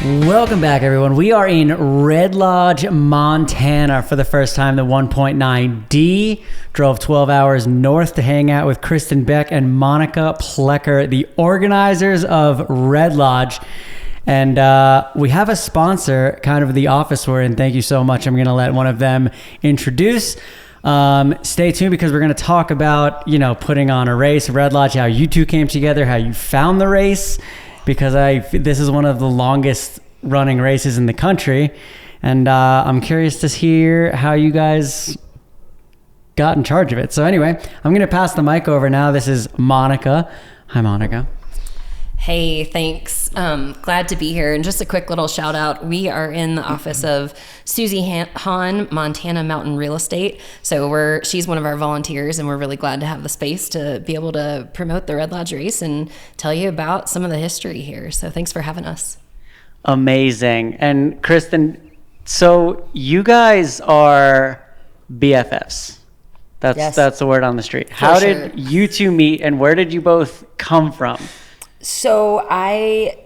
Welcome back, everyone. We are in Red Lodge, Montana for the first time. The 1.9D drove 12 hours north to hang out with Kristen Beck and Monica Plecker, the organizers of Red Lodge. And we have a sponsor, kind of the office we're in. Thank you so much. I'm going to let one of them introduce. Stay tuned because we're going to talk about, putting on a race, Red Lodge, how you two came together, how you found the race. Because this is one of the longest running races in the country. And I'm curious to hear how you guys got in charge of it. So anyway, I'm going to pass the mic over now. This is Monica. Hi, Monica. Hey, thanks. Glad to be here. And just a quick little shout out. We are in the office of Susie Hahn, Montana Mountain Real Estate. So she's one of our volunteers, and we're really glad to have the space to be able to promote the Red Lodge race and tell you about some of the history here. So thanks for having us. Amazing. And Kristen, so you guys are BFFs. That's the word on the street. How did you two meet, and where did you both come from? So I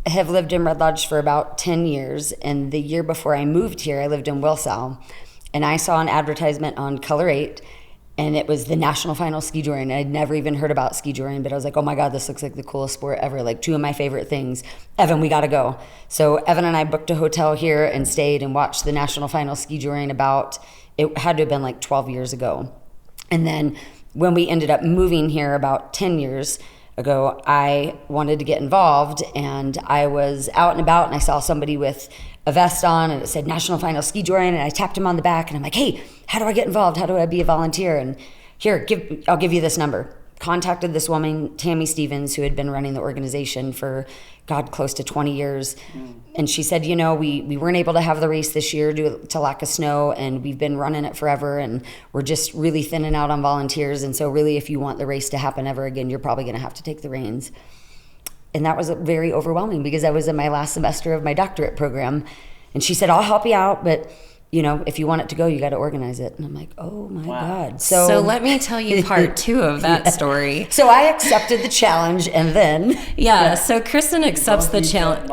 have lived in Red Lodge for about 10 years, and the year before I moved here, I lived in Wilsow, and I saw an advertisement on Color 8, and it was the National Finals Skijoring. I'd never even heard about skijoring, but I was like, oh my God, this looks like the coolest sport ever, like two of my favorite things. Evan, we gotta go. So Evan and I booked a hotel here and stayed and watched the National Finals Skijoring it had to have been like 12 years ago. And then when we ended up moving here about 10 years ago, I wanted to get involved, and I was out and about, and I saw somebody with a vest on, and it said National Finals Skijoring, and I tapped him on the back, and I'm like, hey, how do I get involved? How do I be a volunteer? And here, I'll give you this number. Contacted this woman, Tammy Stevens, who had been running the organization for, close to 20 years. And she said, we weren't able to have the race this year due to lack of snow, and we've been running it forever, and we're just really thinning out on volunteers. And so really, if you want the race to happen ever again, you're probably going to have to take the reins. And that was very overwhelming because I was in my last semester of my doctorate program. And she said, I'll help you out, but if you want it to go, you got to organize it. And I'm like, oh my God. So let me tell you part two of that story. So I accepted the challenge, and then. So Kristen accepts the challenge.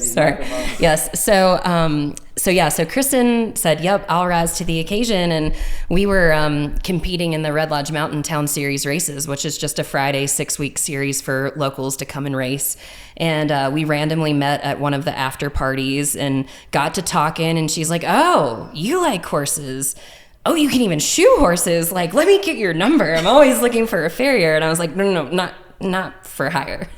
Sorry. Yes. So Kristen said, yep, I'll rise to the occasion. And we were competing in the Red Lodge Mountain Town Series races, which is just a Friday 6-week series for locals to come and race. And we randomly met at one of the after parties and got to talking. And she's like, oh, you like horses. Oh, you can even shoe horses. Like, let me get your number. I'm always looking for a farrier. And I was like, no, not for hire.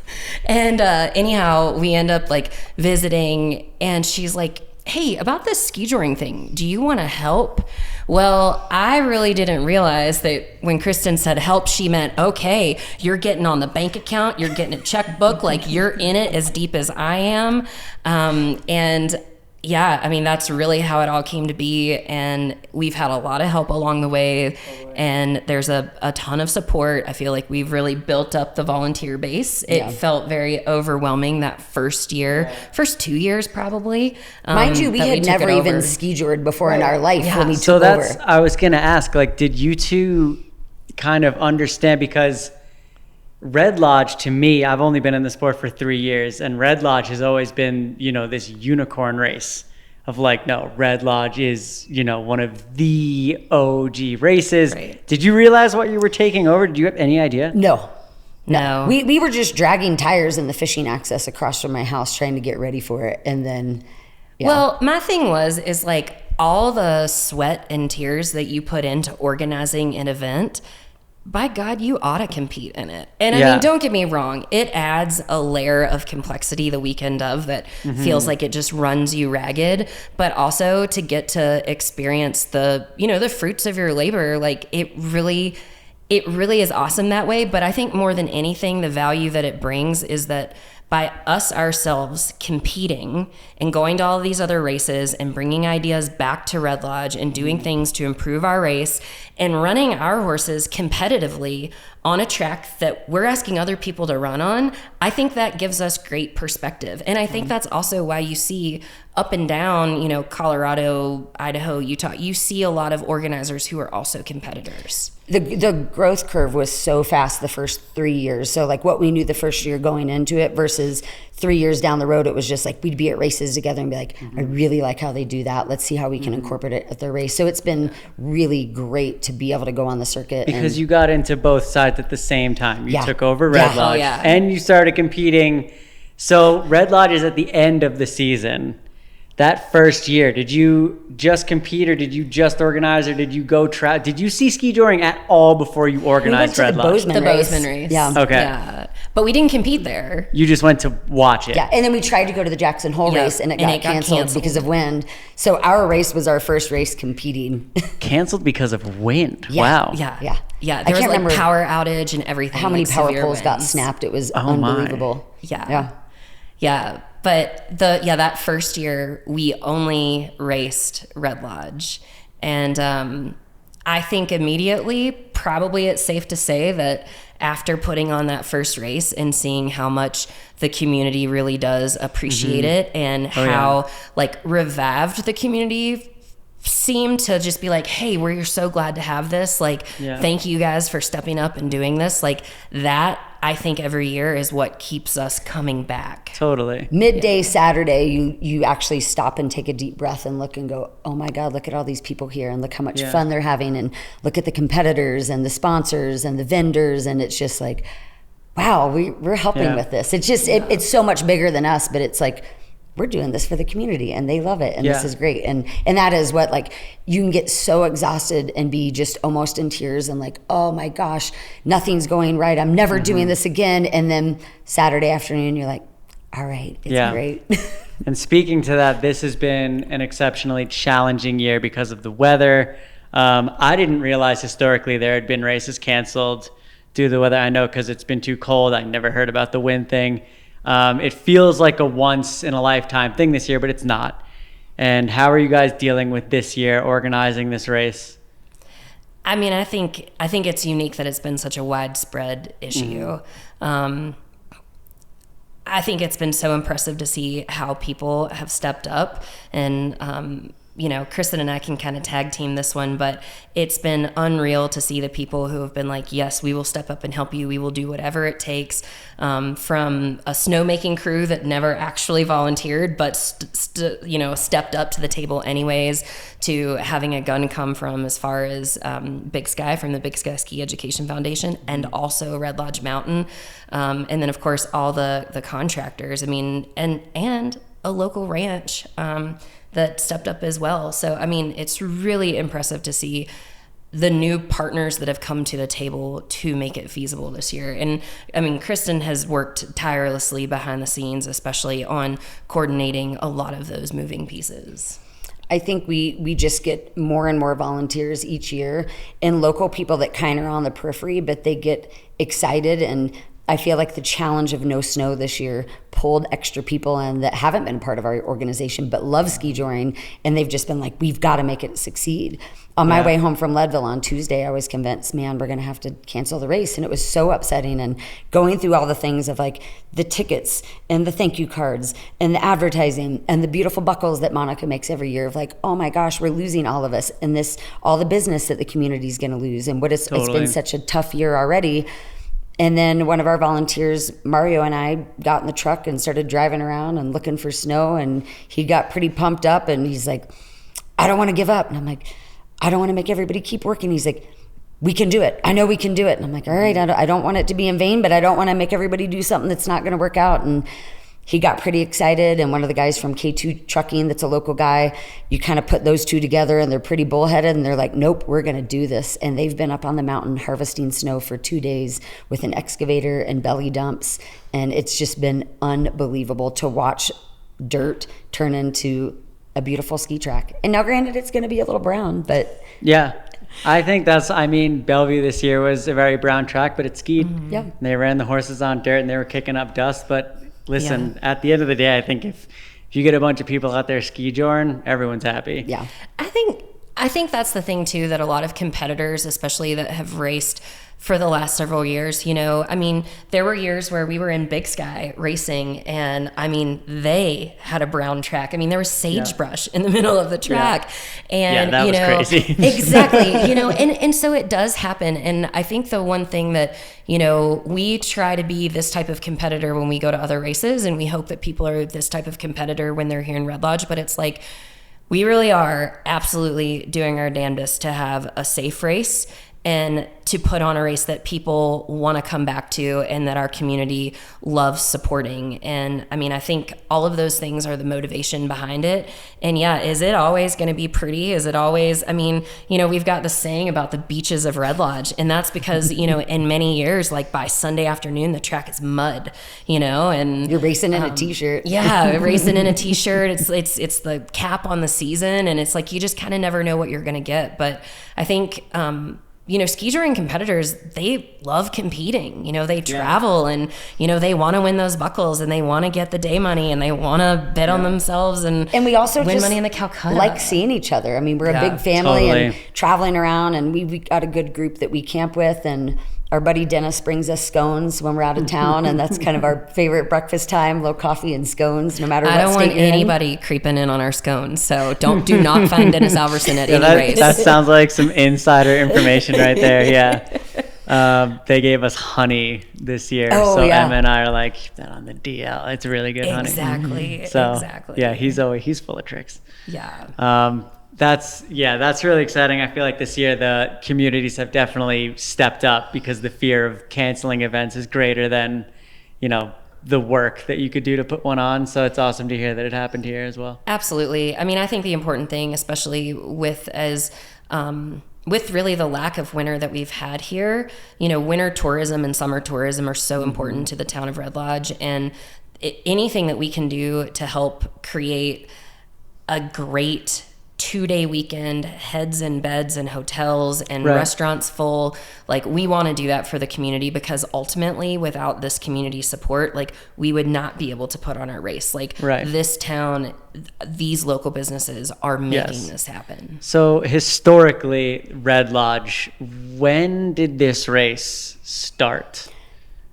And anyhow, we end up visiting, and she's like, hey, about this skijoring thing, do you want to help? Well, I really didn't realize that when Kristen said help, she meant, okay, you're getting on the bank account, you're getting a checkbook, you're in it as deep as I am. And yeah, I mean, that's really how it all came to be. And we've had a lot of help along the way. And there's a ton of support. I feel like we've really built up the volunteer base. It felt very overwhelming that first year, first 2 years probably. Mind you, we had never even skijored before in our life when we took over. I was going to ask, did you two kind of understand, because Red Lodge, to me, I've only been in the sport for 3 years, and Red Lodge has always been, this unicorn race of no, Red Lodge is, one of the OG races. Right. Did you realize what you were taking over? Did you have any idea? No. We were just dragging tires in the fishing access across from my house trying to get ready for it. And then, Well, my thing is all the sweat and tears that you put into organizing an event, by God, you ought to compete in it. And I mean, don't get me wrong. It adds a layer of complexity the weekend of that feels like it just runs you ragged. But also to get to experience the fruits of your labor, it really is awesome that way. But I think more than anything, the value that it brings is that by us ourselves competing and going to all of these other races and bringing ideas back to Red Lodge and doing things to improve our race and running our horses competitively on a track that we're asking other people to run on, I think that gives us great perspective. And I think that's also why you see up and down, you know, Colorado, Idaho, Utah, you see a lot of organizers who are also competitors. The growth curve was so fast the first 3 years. So like what we knew the first year going into it versus 3 years down the road, it was just like we'd be at races together and be like, I really like how they do that. Let's see how we can incorporate it at their race. So it's been really great to be able to go on the circuit. Because you got into both sides at the same time. You took over Red Lodge and you started competing. So Red Lodge is at the end of the season. That first year, did you just compete or did you just organize or did you go track? Did you see skijoring at all before you organized Red Lodge? The Bozeman race. Yeah. Okay. Yeah. But we didn't compete there. You just went to watch it. Yeah, and then we tried to go to the Jackson Hole race and it got canceled because of wind. So our race was our first race competing. Canceled because of wind. Yeah. Wow. Yeah. There was like power outage and everything. How many like power severe poles got winds. snapped? It was unbelievable. Yeah. But that first year we only raced Red Lodge. And I think immediately, probably it's safe to say that after putting on that first race and seeing how much the community really does appreciate it and how like revived the community seemed to just be like, hey, we're so glad to have this. Like, thank you guys for stepping up and doing this. Like that, I think every year is what keeps us coming back. Totally. Midday Saturday, you actually stop and take a deep breath and look and go, oh my God, look at all these people here and look how much fun they're having and look at the competitors and the sponsors and the vendors. And it's just like, wow, we're helping with this. It's just, it's so much bigger than us, but it's like, we're doing this for the community and they love it and this is great. And that is what, like, you can get so exhausted and be just almost in tears and like, oh my gosh, nothing's going right. I'm never doing this again. And then Saturday afternoon, you're like, all right, it's great. And speaking to that, this has been an exceptionally challenging year because of the weather. I didn't realize historically there had been races canceled due to the weather. I know because it's been too cold. I never heard about the wind thing. It feels like a once in a lifetime thing this year, but it's not. And how are you guys dealing with this year, organizing this race? I mean, I think it's unique that it's been such a widespread issue. I think it's been so impressive to see how people have stepped up and, you know, Kristen and I can kind of tag team this one, but it's been unreal to see the people who have been like, yes, we will step up and help you. We will do whatever it takes, from a snowmaking crew that never actually volunteered, but stepped up to the table anyways, to having a gun come from as far as Big Sky from the Big Sky Ski Education Foundation and also Red Lodge Mountain. And then of course all the contractors, I mean, and a local ranch, that stepped up as well. So, I mean, it's really impressive to see the new partners that have come to the table to make it feasible this year. And I mean, Kristen has worked tirelessly behind the scenes, especially on coordinating a lot of those moving pieces. I think we just get more and more volunteers each year and local people that kind of are on the periphery, but they get excited. And I feel like the challenge of no snow this year pulled extra people in that haven't been part of our organization but love skijoring, and they've just been like, we've got to make it succeed. On my way home from Leadville on Tuesday, I was convinced, man, we're going to have to cancel the race. And it was so upsetting, and going through all the things of like the tickets and the thank you cards and the advertising and the beautiful buckles that Monica makes every year of like, oh my gosh, we're losing all of us and this, all the business that the community is going to lose. And it's been such a tough year already. And then one of our volunteers, Mario, and I got in the truck and started driving around and looking for snow. And he got pretty pumped up and he's like, I don't want to give up. And I'm like, I don't want to make everybody keep working. He's like, we can do it. I know we can do it. And I'm like, all right, I don't want it to be in vain, but I don't want to make everybody do something that's not going to work out. And he got pretty excited. And one of the guys from K2 Trucking, that's a local guy, you kind of put those two together and they're pretty bullheaded and they're like, nope, we're going to do this. And they've been up on the mountain harvesting snow for 2 days with an excavator and belly dumps. And it's just been unbelievable to watch dirt turn into a beautiful ski track. And now granted, it's going to be a little brown, but yeah. I think Bellevue this year was a very brown track, but it skied. Mm-hmm. Yeah. They ran the horses on dirt and they were kicking up dust, but listen, at the end of the day, I think if you get a bunch of people out there skijoring, everyone's happy. Yeah. I think that's the thing too, that a lot of competitors, especially that have raced for the last several years. You know, I mean, there were years where we were in Big Sky racing, and I mean, they had a brown track. I mean, there was sagebrush in the middle of the track. And that was crazy. Exactly. You know, and so it does happen. And I think the one thing that, you know, we try to be this type of competitor when we go to other races, and we hope that people are this type of competitor when they're here in Red Lodge, but it's like, we really are absolutely doing our damnedest to have a safe race and to put on a race that people want to come back to and that our community loves supporting. And I mean, I think all of those things are the motivation behind it. And yeah, is it always going to be pretty? Is it always, I mean, you know, we've got the saying about the beaches of Red Lodge, and that's because, you know, in many years, like by Sunday afternoon, the track is mud, you know, and you're racing in a t-shirt. Yeah. Racing in a t-shirt. It's the cap on the season. And it's like, you just kind of never know what you're going to get. But I think, you know, skijoring competitors, they love competing. You know, they travel and, you know, they want to win those buckles and they want to get the day money and they want to bet on themselves and we also win just money in the Calcutta. Like seeing each other. I mean, we're a big family and traveling around, and we got a good group that we camp with, and our buddy Dennis brings us scones when we're out of town, and that's kind of our favorite breakfast time, low coffee and scones, no matter what. I don't want anybody creeping in on our scones, so do not find Dennis Alverson at any race. That sounds like some insider information right there, yeah. They gave us honey this year, Emma and I are like, keep that on the DL. It's really good honey. Exactly, so, exactly. Yeah, he's full of tricks. Yeah. That's really exciting. I feel like this year the communities have definitely stepped up because the fear of canceling events is greater than, you know, the work that you could do to put one on. So it's awesome to hear that it happened here as well. Absolutely. I mean, I think the important thing, especially with really the lack of winter that we've had here, you know, winter tourism and summer tourism are so important to the town of Red Lodge, and anything that we can do to help create a great 2-day weekend, heads in beds and hotels and restaurants full. Like, we want to do that for the community, because ultimately without this community support, like, we would not be able to put on our race. Like this town, these local businesses are making this happen. So historically, Red Lodge, when did this race start?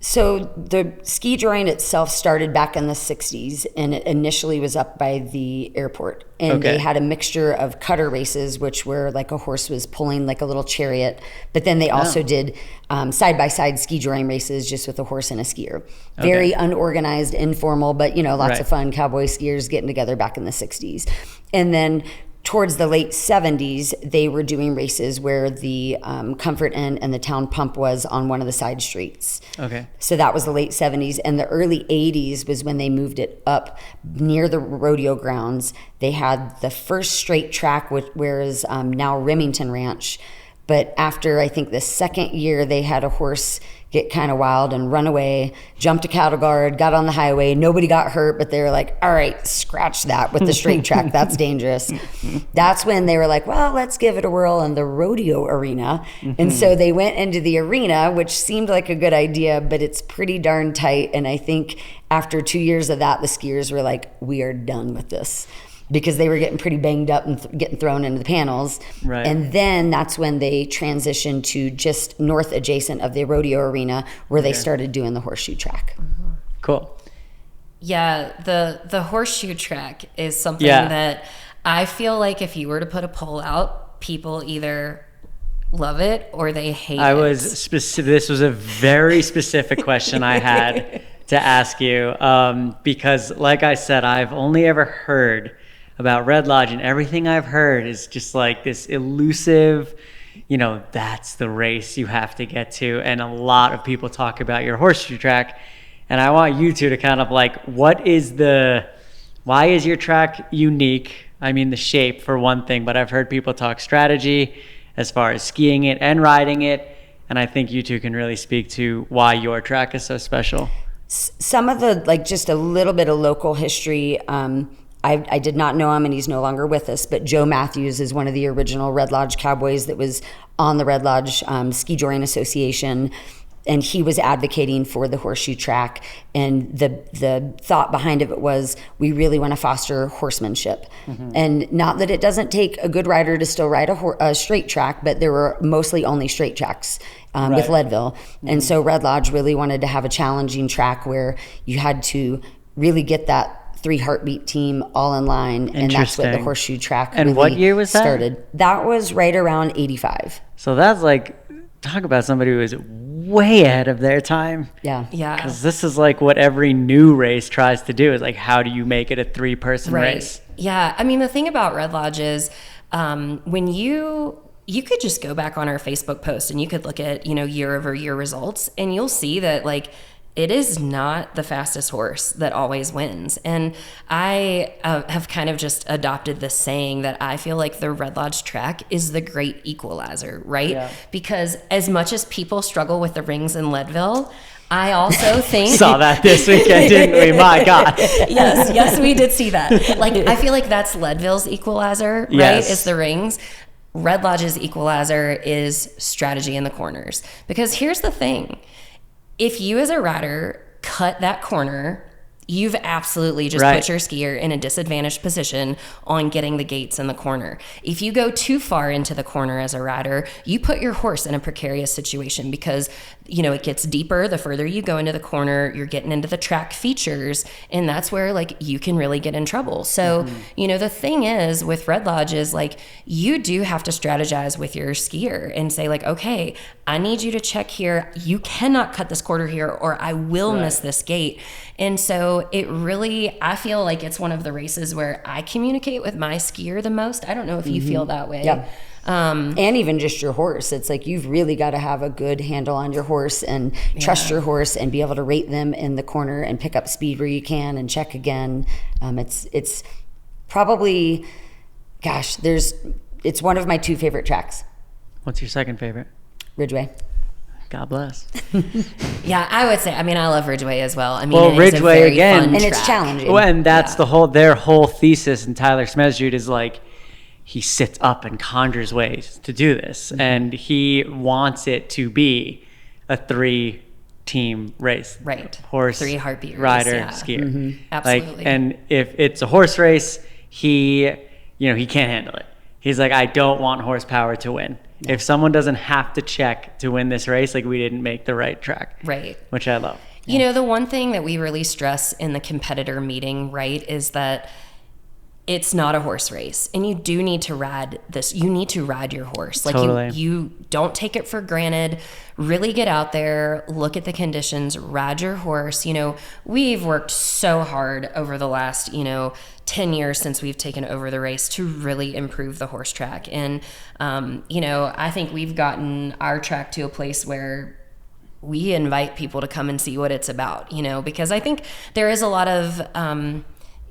So the skijoring itself started back in the 60s, and it initially was up by the airport. And they had a mixture of cutter races, which were like a horse was pulling like a little chariot. But then they also did side-by-side skijoring races just with a horse and a skier. Very unorganized, informal, but, you know, lots of fun. Cowboy skiers getting together back in the 60s. And then towards the late 70s, they were doing races where the Comfort Inn and the town pump was on one of the side streets. Okay. So that was the late 70s. And the early 80s was when they moved it up near the rodeo grounds. They had the first straight track, where is now Remington Ranch. But after, I think, the second year, they had a horse get kind of wild and run away, jumped a cattle guard, got on the highway. Nobody got hurt, but they were like, all right, scratch that with the straight track. That's dangerous. That's when they were like, well, let's give it a whirl in the rodeo arena. And so they went into the arena, which seemed like a good idea, but it's pretty darn tight. And I think after 2 years of that, the skiers were like, we are done with this, because they were getting pretty banged up and getting thrown into the panels. Right. And then that's when they transitioned to just north adjacent of the rodeo arena, where they started doing the horseshoe track. Cool. Yeah, the horseshoe track is something that I feel like if you were to put a poll out, people either love it or they hate it. This was a very specific question I had to ask you, because like I said, I've only ever heard about Red Lodge, and everything I've heard is just like this elusive, you know, that's the race you have to get to. And a lot of people talk about your horseshoe track, and I want you two to kind of like, why is your track unique? I mean, the shape for one thing, but I've heard people talk strategy as far as skiing it and riding it, and I think you two can really speak to why your track is so special. Some of the, like, just a little bit of local history, I did not know him, and he's no longer with us, but Joe Matthews is one of the original Red Lodge cowboys that was on the Red Lodge Skijoring Association. and he was advocating for the horseshoe track. And the thought behind it was, we really want to foster horsemanship. And not that it doesn't take a good rider to still ride a straight track, but there were mostly only straight tracks with Leadville. And so Red Lodge really wanted to have a challenging track where you had to really get that 3 heartbeat team all in line, and that's what the horseshoe track and really what year was that? Started. That was right around 85. So that's like, talk about somebody who is way ahead of their time. Yeah. Because this is like what every new race tries to do, is like, how do you make it a 3-person race? Yeah. I mean, the thing about Red Lodge is when you could just go back on our Facebook post and you could look at, year over year results, and you'll see that like, it is not the fastest horse that always wins. And I have kind of just adopted this saying that I feel like the Red Lodge track is the great equalizer, right? Yeah. Because as much as people struggle with the rings in Leadville, I also think... Saw that this weekend, didn't we? My God. Yes, we did see that. Like, I feel like that's Leadville's equalizer, right? Yes. Is the rings. Red Lodge's equalizer is strategy in the corners. Because here's the thing. If you as a rider cut that corner, you've absolutely just put your skier in a disadvantaged position on getting the gates in the corner. If you go too far into the corner as a rider, you put your horse in a precarious situation because, it gets deeper the further you go into the corner. You're getting into the track features, and that's where like you can really get in trouble. So, the thing is with Red Lodge is like, you do have to strategize with your skier and say like, okay, I need you to check here. You cannot cut this quarter here, or I will miss this gate. And so it really, I feel like it's one of the races where I communicate with my skier the most. I don't know if you feel that way. Yeah. And even just your horse. It's like, you've really got to have a good handle on your horse and trust your horse and be able to rate them in the corner and pick up speed where you can and check again. It's probably, it's one of my 2 favorite tracks. What's your second favorite? Ridgeway. God bless. Yeah, I would say, I love Ridgeway as well. I mean, well, it's Ridgeway a very again, fun and track. it's challenging. Well, and that's their whole thesis. And Tyler Smesjud is like, he sits up and conjures ways to do this, and he wants it to be a 3-team race. Right. Horse, 3 heartbeat race, rider, skier. Absolutely. Like, and if it's a horse race, he can't handle it. He's like, I don't want horsepower to win. Yeah. If someone doesn't have to check to win this race, like, we didn't make the right track. Right. Which I love. The one thing that we really stress in the competitor meeting, right, is that it's not a horse race, and you do need to ride this. You need to ride your horse. Like, totally. You don't take it for granted. Really get out there, look at the conditions, ride your horse. We've worked so hard over the last, 10 years since we've taken over the race to really improve the horse track. And, I think we've gotten our track to a place where we invite people to come and see what it's about, because I think there is a lot of,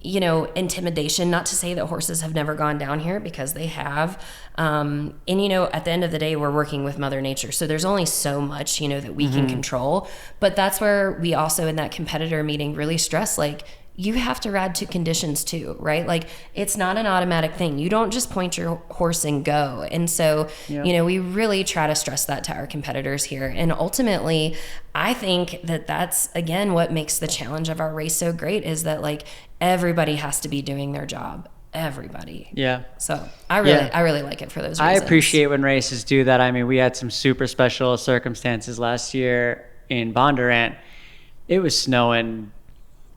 intimidation, not to say that horses have never gone down here, because they have. And, at the end of the day, we're working with Mother Nature. So there's only so much, that we can control. But that's where we also, in that competitor meeting, really stress, like, you have to ride to conditions too, right? Like, it's not an automatic thing. You don't just point your horse and go. And so, we really try to stress that to our competitors here. And ultimately, I think that that's, again, what makes the challenge of our race so great, is that, like, everybody has to be doing their job. Everybody. Yeah. So I really like it for those reasons. I appreciate when races do that. I mean, we had some super special circumstances last year in Bondurant. It was snowing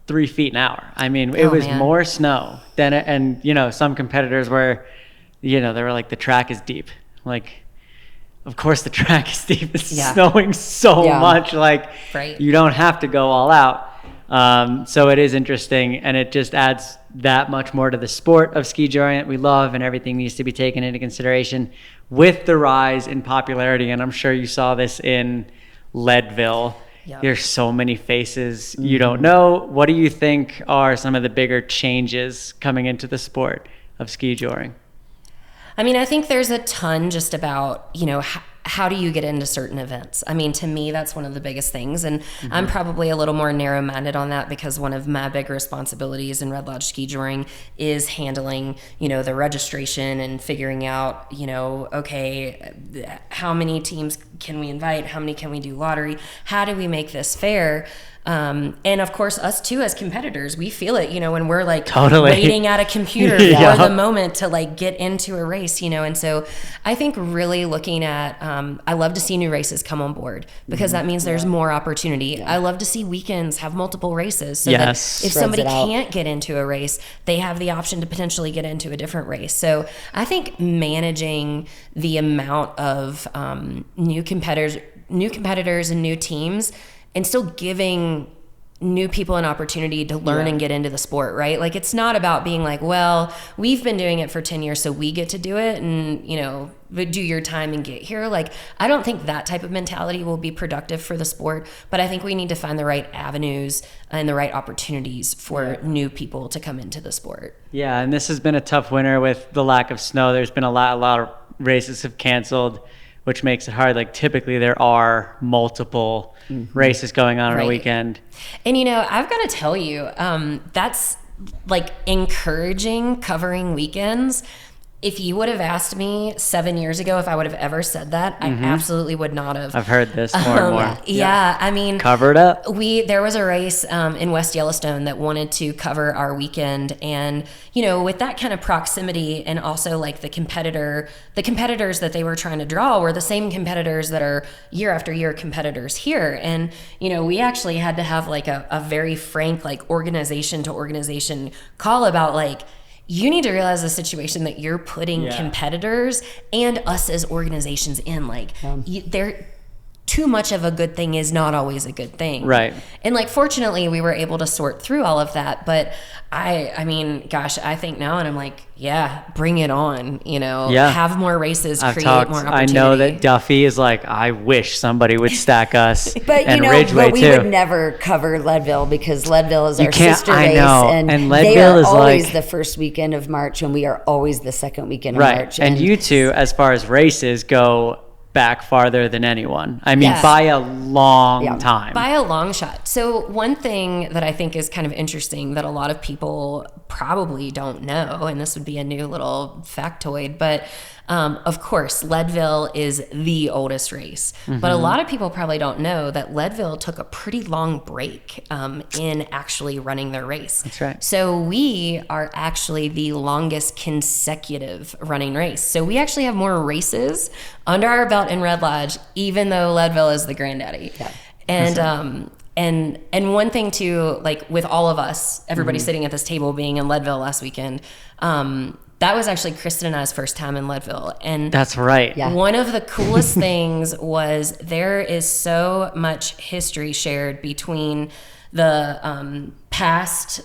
3 feet an hour. I mean, it was more snow than it, and some competitors were, they were like, the track is deep. Like, of course the track is deep. It's snowing so much. Like, you don't have to go all out. So it is interesting, and it just adds that much more to the sport of skijoring that we love, and everything needs to be taken into consideration with the rise in popularity. And I'm sure you saw this in Leadville. Yep. There's so many faces you don't know. What do you think are some of the bigger changes coming into the sport of skijoring? I mean, I think there's a ton just about, how do you get into certain events? I mean, to me, that's one of the biggest things. And I'm probably a little more narrow-minded on that, because one of my big responsibilities in Red Lodge Skijoring is handling, the registration and figuring out, okay, how many teams can we invite? How many can we do lottery? How do we make this fair? And of course, us too, as competitors, we feel it, when we're like waiting at a computer for the moment to like get into a race, and so I think really looking at, I love to see new races come on board because that means there's more opportunity. I love to see weekends have multiple races so that if somebody can't get into a race, they have the option to potentially get into a different race. So I think managing the amount of new competitors and new teams, and still giving new people an opportunity to learn and get into the sport, right? Like, it's not about being like, well, we've been doing it for 10 years, so we get to do it and, do your time and get here. Like, I don't think that type of mentality will be productive for the sport, but I think we need to find the right avenues and the right opportunities for new people to come into the sport. Yeah, and this has been a tough winter with the lack of snow. There's been a lot of races have canceled, which makes it hard. Like, typically there are multiple races going on a weekend. And, I've got to tell you, that's like encouraging covering weekends. If you would have asked me 7 years ago if I would have ever said that, I absolutely would not have. I've heard this more and more. Yeah, I mean, cover it up. There was a race in West Yellowstone that wanted to cover our weekend, and with that kind of proximity, and also like the competitors that they were trying to draw were the same competitors that are year after year competitors here, and we actually had to have like a very frank like organization to organization call about like, you need to realize the situation that you're putting competitors and us as organizations in. Like, they're too much of a good thing is not always a good thing. Right. And like, fortunately, we were able to sort through all of that. But I mean, gosh, I think now, and I'm like, bring it on, have more races, create more opportunity. I know that Duffy is like, I wish somebody would stack us. But and Ridgeway but we would never cover Leadville because Leadville is our sister race. And they Leadville are is always like the first weekend of March, and we are always the second weekend of right. March. And you two, as far as races go, back farther than anyone. I mean, by a long time. By a long shot. So one thing that I think is kind of interesting that a lot of people probably don't know, and this would be a new little factoid, but of course, Leadville is the oldest race. But a lot of people probably don't know that Leadville took a pretty long break in actually running their race. That's right. So we are actually the longest consecutive running race. So we actually have more races under our belt in Red Lodge, even though Leadville is the granddaddy. Yeah. And one thing too, like with all of us, everybody sitting at this table being in Leadville last weekend, that was actually Kristen and I's first time in Leadville. And that's right. Yeah. One of the coolest things was there is so much history shared between the past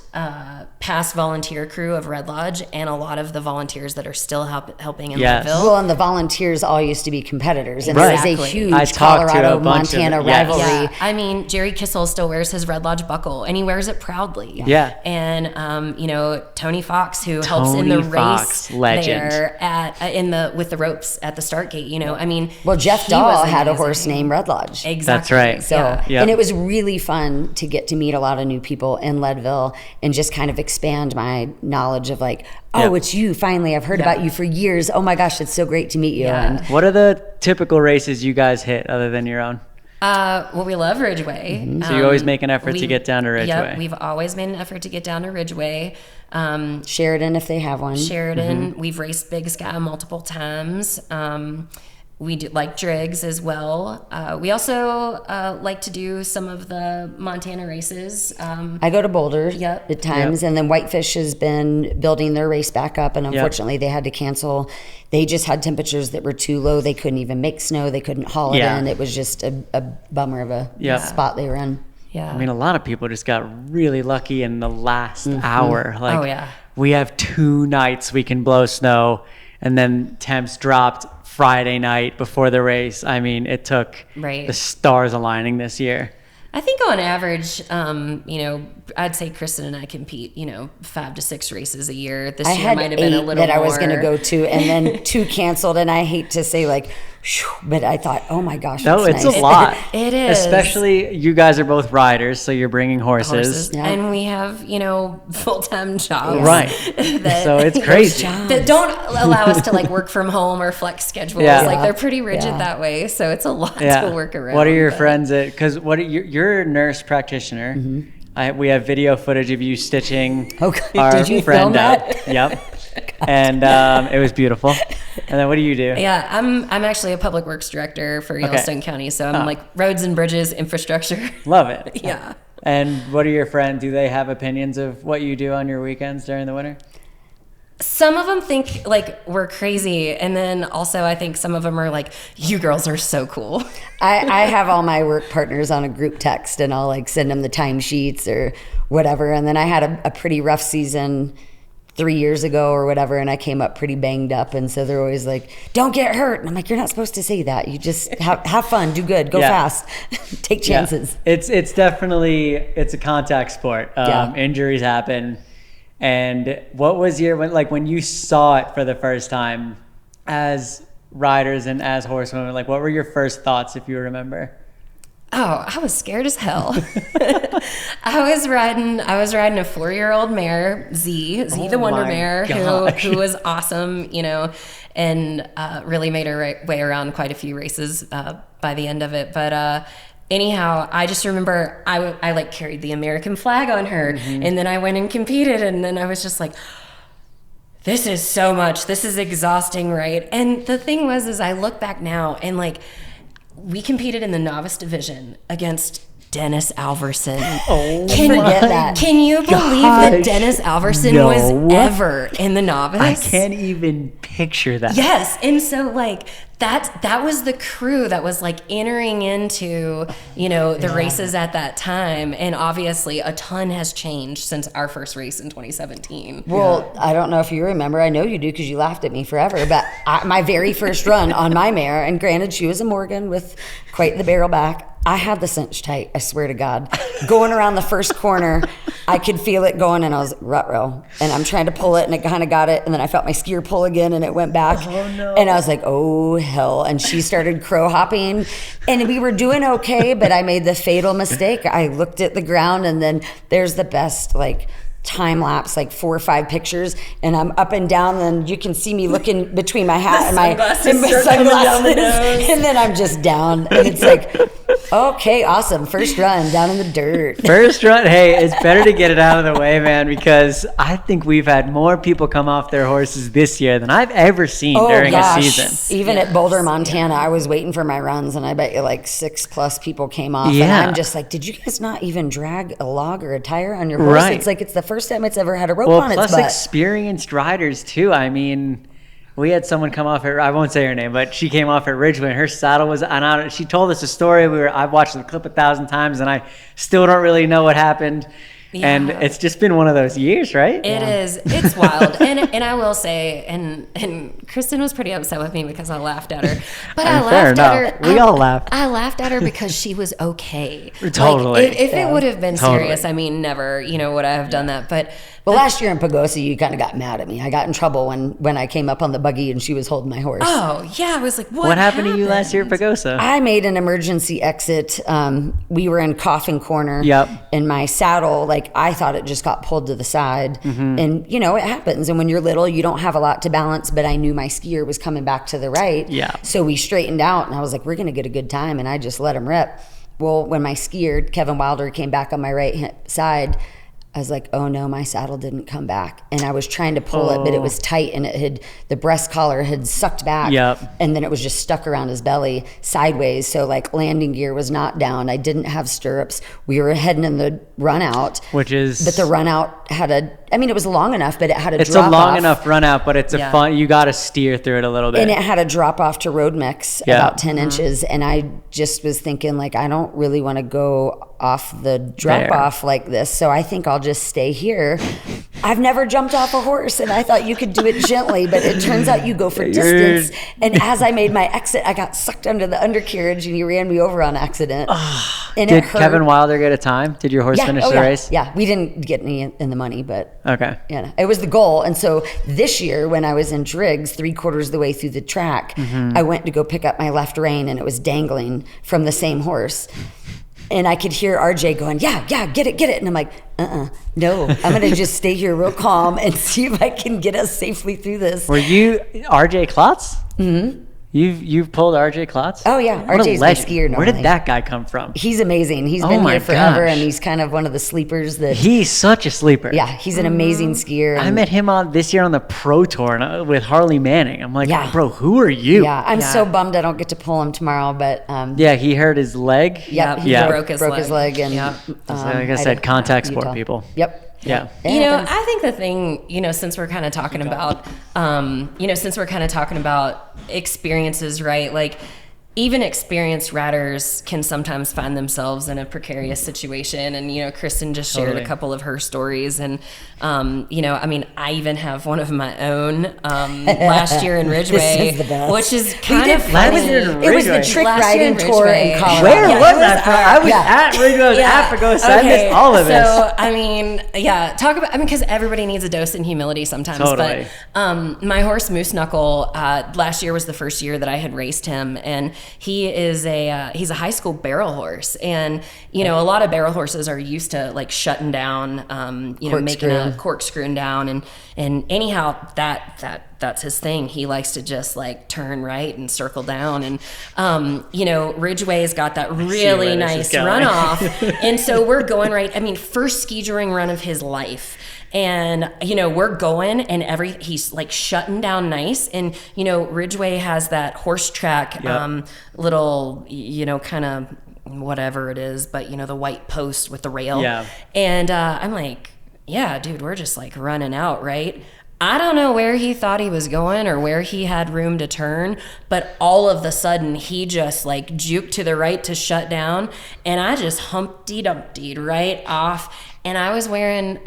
volunteer crew of Red Lodge and a lot of the volunteers that are still helping in Leadville. Well, and the volunteers all used to be competitors, and exactly. there was a huge Colorado-Montana rivalry. Yeah. I mean, Jerry Kissel still wears his Red Lodge buckle, and he wears it proudly. Yeah. And Tony Fox, who helps in the race legend. there with the ropes at the start gate. I mean, well, Jeff Dahl had a horse named Red Lodge. Exactly. That's right. So, and it was really fun to get to meet a lot of new people in Leadville and just kind of expand my knowledge of like, it's you, finally, I've heard about you for years. Oh my gosh, it's so great to meet you. Yeah. And what are the typical races you guys hit other than your own? Well, we love Ridgeway. So you always make an effort to get down to Ridgeway. Yep, we've always made an effort to get down to Ridgeway. Sheridan, if they have one. Sheridan. We've raced Big Sky multiple times. We do like Driggs as well. We also like to do some of the Montana races. I go to Boulder at times, and then Whitefish has been building their race back up, and unfortunately they had to cancel. They just had temperatures that were too low. They couldn't even make snow. They couldn't haul it in. It was just a bummer of a spot they were in. Yeah. I mean, a lot of people just got really lucky in the last hour. Like, we have 2 nights we can blow snow, and then temps dropped Friday night before the race. I mean, it took the stars aligning this year. I think on average, I'd say Kristen and I compete, 5 to 6 races a year. This year might have been a little more. I had 8 that I was going to go to, and then 2 canceled. And I hate to say, like, But I thought, oh my gosh, No, it's it's nice. a lot. It is. Especially you guys are both riders, so you're bringing horses. Yeah. And we have, full-time jobs. Right. So it's crazy. That don't allow us to like work from home or flex schedules. Yeah. Like they're pretty rigid Yeah. that way. So it's a lot Yeah. to work around. What are your but- friends at? Because you're a nurse practitioner. We have video footage of you stitching Okay. our Did you friend film up. that? Yep. And it was beautiful. And then what do you do? Yeah, I'm actually a public works director for Yellowstone County. So I'm like roads and bridges, infrastructure. Love it. Yeah. And what are your friends? Do they have opinions of what you do on your weekends during the winter? Some of them think like we're crazy, and then also I think some of them are like, you girls are so cool. I have all my work partners on a group text, and I'll like send them the timesheets or whatever. And then I had a pretty rough season 3 years ago or whatever, and I came up pretty banged up, and so they're always like, don't get hurt. And I'm like, you're not supposed to say that. You just have fun, do good, go fast, take chances. Yeah. It's definitely, it's a contact sport. Injuries happen. And what was when you saw it for the first time as riders and as horsewomen, like what were your first thoughts, if you remember? Oh, I was scared as hell. I was riding a 4-year-old mare, Z the Wonder my Mare, gosh. who was awesome, and really made her way around quite a few races by the end of it. But anyhow, I just remember I like carried the American flag on her, and then I went and competed, and then I was just like, this is so much. This is exhausting, right? And the thing is I look back now and like, we competed in the novice division against Dennis Alverson. Forget that. Can you believe that Dennis Alverson was ever in the novice? I can't even picture that. Yes, and so like that was the crew that was like entering into the races at that time, and obviously a ton has changed since our first race in 2017. Well, I don't know if you remember. I know you do because you laughed at me forever. But my very first run on my mare, and granted, she was a Morgan with quite the barrel back. I had the cinch tight, I swear to God. Going around the first corner, I could feel it going, and I was like, ruh-roh. And I'm trying to pull it, and it kind of got it, and then I felt my skier pull again, and it went back. Oh, no. And I was like, oh, hell. And she started crow hopping, and we were doing okay, but I made the fatal mistake. I looked at the ground, and then there's the best, like, time lapse, like 4 or 5 pictures, and I'm up and down, and you can see me looking between my hat and my sunglasses, and then I'm just down, and it's like, okay, awesome, first run down in the dirt. First run, hey, it's better to get it out of the way, man, because I think we've had more people come off their horses this year than I've ever seen during a season. Even at Boulder, Montana, I was waiting for my runs, and I bet you like 6+ people came off, Yeah. and I'm just like, did you guys not even drag a log or a tire on your horse? Right. It's like it's the first time it's ever had a rope Well, on its plus butt. experienced riders too. I mean, we had someone come off I won't say her name, but she came off at Ridgeway, and her saddle was she told us a story. I've watched the clip 1,000 times, and I still don't really know what happened. Yeah. And it's just been one of those years, right? It is. It's wild. And I will say, and Kristen was pretty upset with me because I laughed at her. But I laughed at her. We all laughed. I laughed at her because she was okay. Totally. Like, if it would have been serious, I mean, never, would I have done that. But Well, last year in Pagosa, you kind of got mad at me. I got in trouble when I came up on the buggy and she was holding my horse. oh yeah, I was like, What happened to you last year at Pagosa? I made an emergency exit. We were in Coffin Corner. Yep. And my saddle, like, I thought it just got pulled to the side. And, it happens. And when you're little, you don't have a lot to balance. But I knew my skier was coming back to the right. Yeah. So we straightened out, and I was like, we're going to get a good time. And I just let him rip. Well, when my skier, Kevin Wilder, came back on my right side, I was like, oh no, my saddle didn't come back. And I was trying to pull it, but it was tight, and the breast collar had sucked back. Yep. And then it was just stuck around his belly sideways. So like landing gear was not down. I didn't have stirrups. We were heading in the run out. But the run out had it was long enough, but it had a It's drop a long off. enough run out, but it's you got to steer through it a little bit. And it had a drop off to road mix about 10 inches. And I just was thinking, like, I don't really want to go off the drop off like this. So I think I'll just stay here. I've never jumped off a horse, and I thought you could do it gently, but it turns out you go for distance. And as I made my exit, I got sucked under the undercarriage, and you ran me over on accident. And Did Kevin Wilder get a time? Did your horse finish the race? Yeah, we didn't get any in the money, but okay. Yeah, it was the goal. And so this year, when I was in Driggs, 3/4 of the way through the track, I went to go pick up my left rein, and it was dangling from the same horse. And I could hear RJ going, yeah, get it. And I'm like, no, I'm going to just stay here real calm and see if I can get us safely through this. Were you RJ Klotz? Mm-hmm. You've pulled RJ Klotz? Oh, yeah. RJ's my skier normally. Where did that guy come from? He's amazing. He's been here forever, and he's kind of one of the sleepers. He's such a sleeper. Yeah, he's an amazing skier. I met him this year on the Pro Tour with Harley Manning. I'm like, bro, who are you? Yeah, I'm so bummed I don't get to pull him tomorrow, but... he hurt his leg. He broke his leg. And, like I said, contact sport people. Yep. Yeah. I think the thing, since we're kind of talking about, experiences, right? Like, even experienced ratters can sometimes find themselves in a precarious situation. And, Kristen just shared a couple of her stories. And, I even have one of my own last year in Ridgeway, which is kind of funny. It was the trick riding tour in Colorado. Where was that from? I was at Ridgeway. I was at Pagosa. I missed all of this. So, because everybody needs a dose in humility sometimes. Totally. But my horse Moose Knuckle, last year was the first year that I had raced him. And he is he's a high school barrel horse. And, a lot of barrel horses are used to like shutting down, making a corkscrewing down. And anyhow, that's his thing. He likes to just like turn right and circle down. And, Ridgeway's got that really nice runoff. And so we're going right. First skijoring run of his life. And, we're going and he's like shutting down nice. And, Ridgeway has that horse track, little, kind of whatever it is, but the white post with the rail. Yeah. And, I'm like, yeah, dude, we're just like running out. Right. I don't know where he thought he was going or where he had room to turn, but all of a sudden he just like juked to the right to shut down, and I just Humpty Dumptied right off. And I was wearing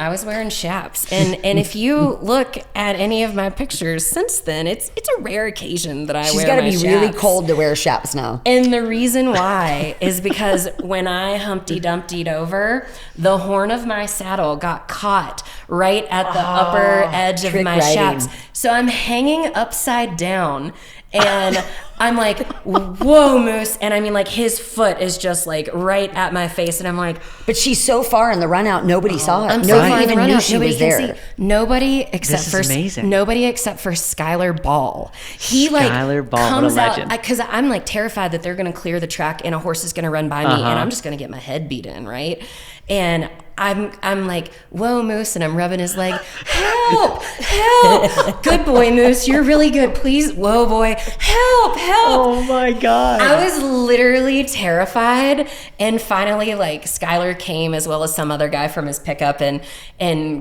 chaps. And if you look at any of my pictures since then, it's a rare occasion that I wear my chaps. She's got to be really cold to wear chaps now. And the reason why is because when I Humpty Dumptied over, the horn of my saddle got caught right at the upper edge of my chaps. So I'm hanging upside down. And I'm like, whoa, Moose. And like his foot is just like right at my face. And I'm like, but she's so far in the run out, nobody saw it. Nobody even knew she was there. Nobody except for Skylar Ball. He like comes out because I'm like terrified that they're going to clear the track and a horse is going to run by me and I'm just going to get my head beat in, right? And I'm like, whoa, Moose, and I'm rubbing his leg. Help! Good boy, Moose. You're really good. Please, whoa, boy. Help! Oh my God. I was literally terrified. And finally, like, Skylar came as well as some other guy from his pickup and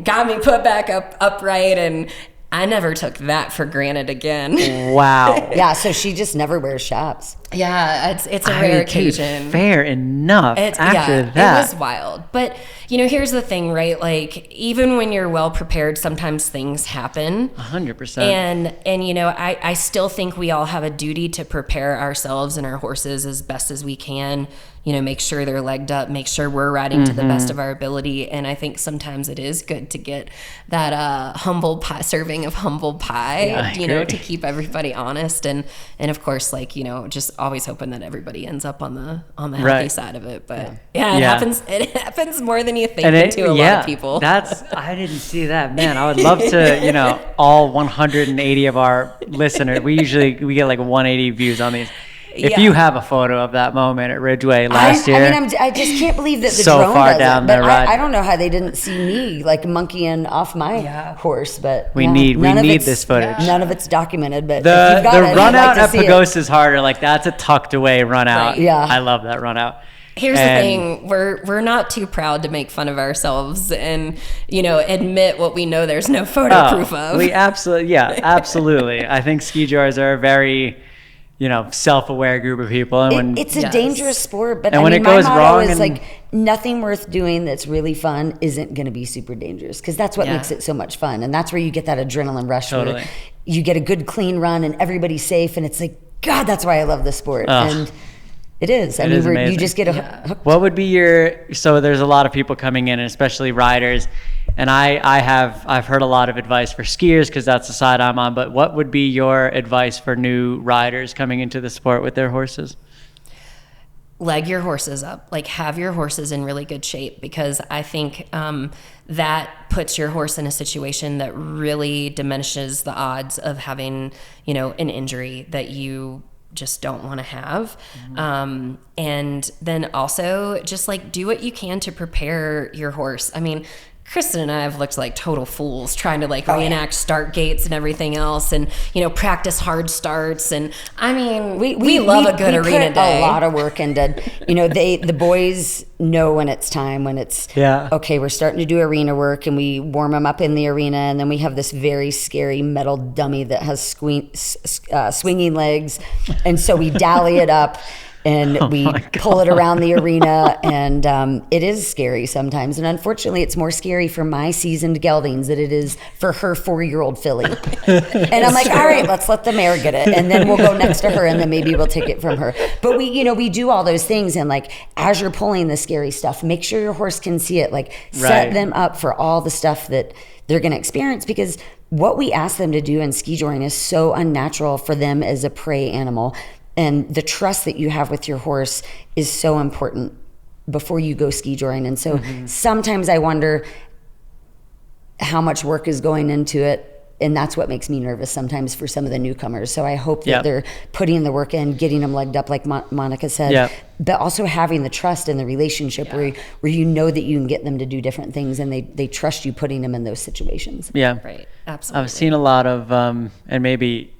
got me put back upright. And I never took that for granted again. Wow. Yeah, so she just never wears chaps. Yeah, it's a rare occasion. Dude, fair enough. That. It was wild. But, here's the thing, right? Like, even when you're well prepared, sometimes things happen. 100%. And I still think we all have a duty to prepare ourselves and our horses as best as we can. Make sure they're legged up, make sure we're riding to the best of our ability. And I think sometimes it is good to get that humble pie, serving of humble pie, to keep everybody honest. And of course, like, just always hoping that everybody ends up on the healthy side of it. But it happens more than you think to a lot of people. I didn't see that. Man, I would love to, all 180 of our listeners, we get like 180 views on these. If you have a photo of that moment at Ridgeway last year, I just can't believe that the so drone far does down it. the But ride. I don't know how they didn't see me like monkeying off my horse. But we need this footage. None of it's documented. But the if you've got it, run I'd out like to at see Pagosa is harder. Like that's a tucked away run out. Right. Yeah, I love that run out. Here's the thing: we're not too proud to make fun of ourselves and admit what we know there's no photo proof of. We absolutely. I think skijors are very self-aware group of people. And it's a dangerous sport, but when it my goes motto wrong is and- like nothing worth doing that's really fun isn't going to be super dangerous, because that's what makes it so much fun, and that's where you get that adrenaline rush. Totally. Where you get a good clean run and everybody's safe, and it's like, God, that's why I love this sport. And it is. I mean, you just get hooked. What would be so there's a lot of people coming in, and especially riders, and I've heard a lot of advice for skiers because that's the side I'm on, but what would be your advice for new riders coming into the sport with their horses? Leg your horses up, like have your horses in really good shape, because I think that puts your horse in a situation that really diminishes the odds of having, an injury that you just don't want to have. And then also just like do what you can to prepare your horse. I mean, Kristen and I have looked like total fools trying to reenact start gates and everything else, and practice hard starts. And I mean, we love a good arena day. A lot of work into, the boys know when it's time, when it's okay, we're starting to do arena work, and we warm them up in the arena, and then we have this very scary metal dummy that has swinging legs, and so we dally it up. And we pull it around the arena, and it is scary sometimes. And unfortunately, it's more scary for my seasoned geldings than it is for her 4-year-old filly. And I'm like, all right, let's let the mare get it, and then we'll go next to her, and then maybe we'll take it from her. But we do all those things, and as you're pulling the scary stuff, make sure your horse can see it. Set them up for all the stuff that they're going to experience, because what we ask them to do in skijoring is so unnatural for them as a prey animal. And the trust that you have with your horse is so important before you go skijoring. And so sometimes I wonder how much work is going into it. And that's what makes me nervous sometimes for some of the newcomers. So I hope that they're putting the work in, getting them legged up, like Monica said, but also having the trust and the relationship where you know that you can get them to do different things, and they trust you putting them in those situations. Yeah. Right. Absolutely. I've seen a lot of, and maybe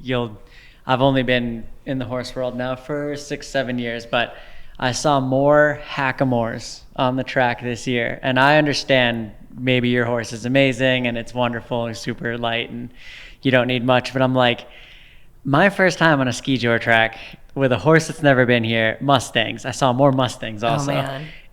I've only been in the horse world now for 6-7 years, but I saw more hackamores on the track this year. And I understand maybe your horse is amazing and it's wonderful and super light and you don't need much, but I'm like, my first time on a skijor track with a horse that's never been here, Mustangs. I saw more Mustangs also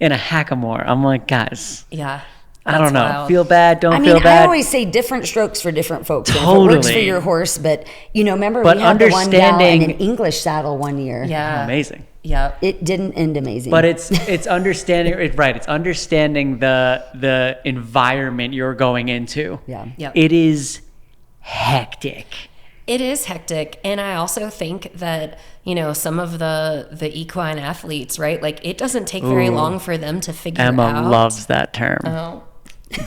in a hackamore. I'm like, guys. Yeah. I don't know. Wild. Feel bad, don't feel bad. I always say different strokes for different folks. Totally. And if it works for your horse, but remember we had the one gal in an English saddle one year. Yeah. Amazing. Yeah. It didn't end amazing. But it's understanding it's understanding the environment you're going into. Yeah. Yep. It is hectic. It is hectic. And I also think that, some of the equine athletes, right? It doesn't take very long for them to figure Emma out. Emma loves that term. Oh.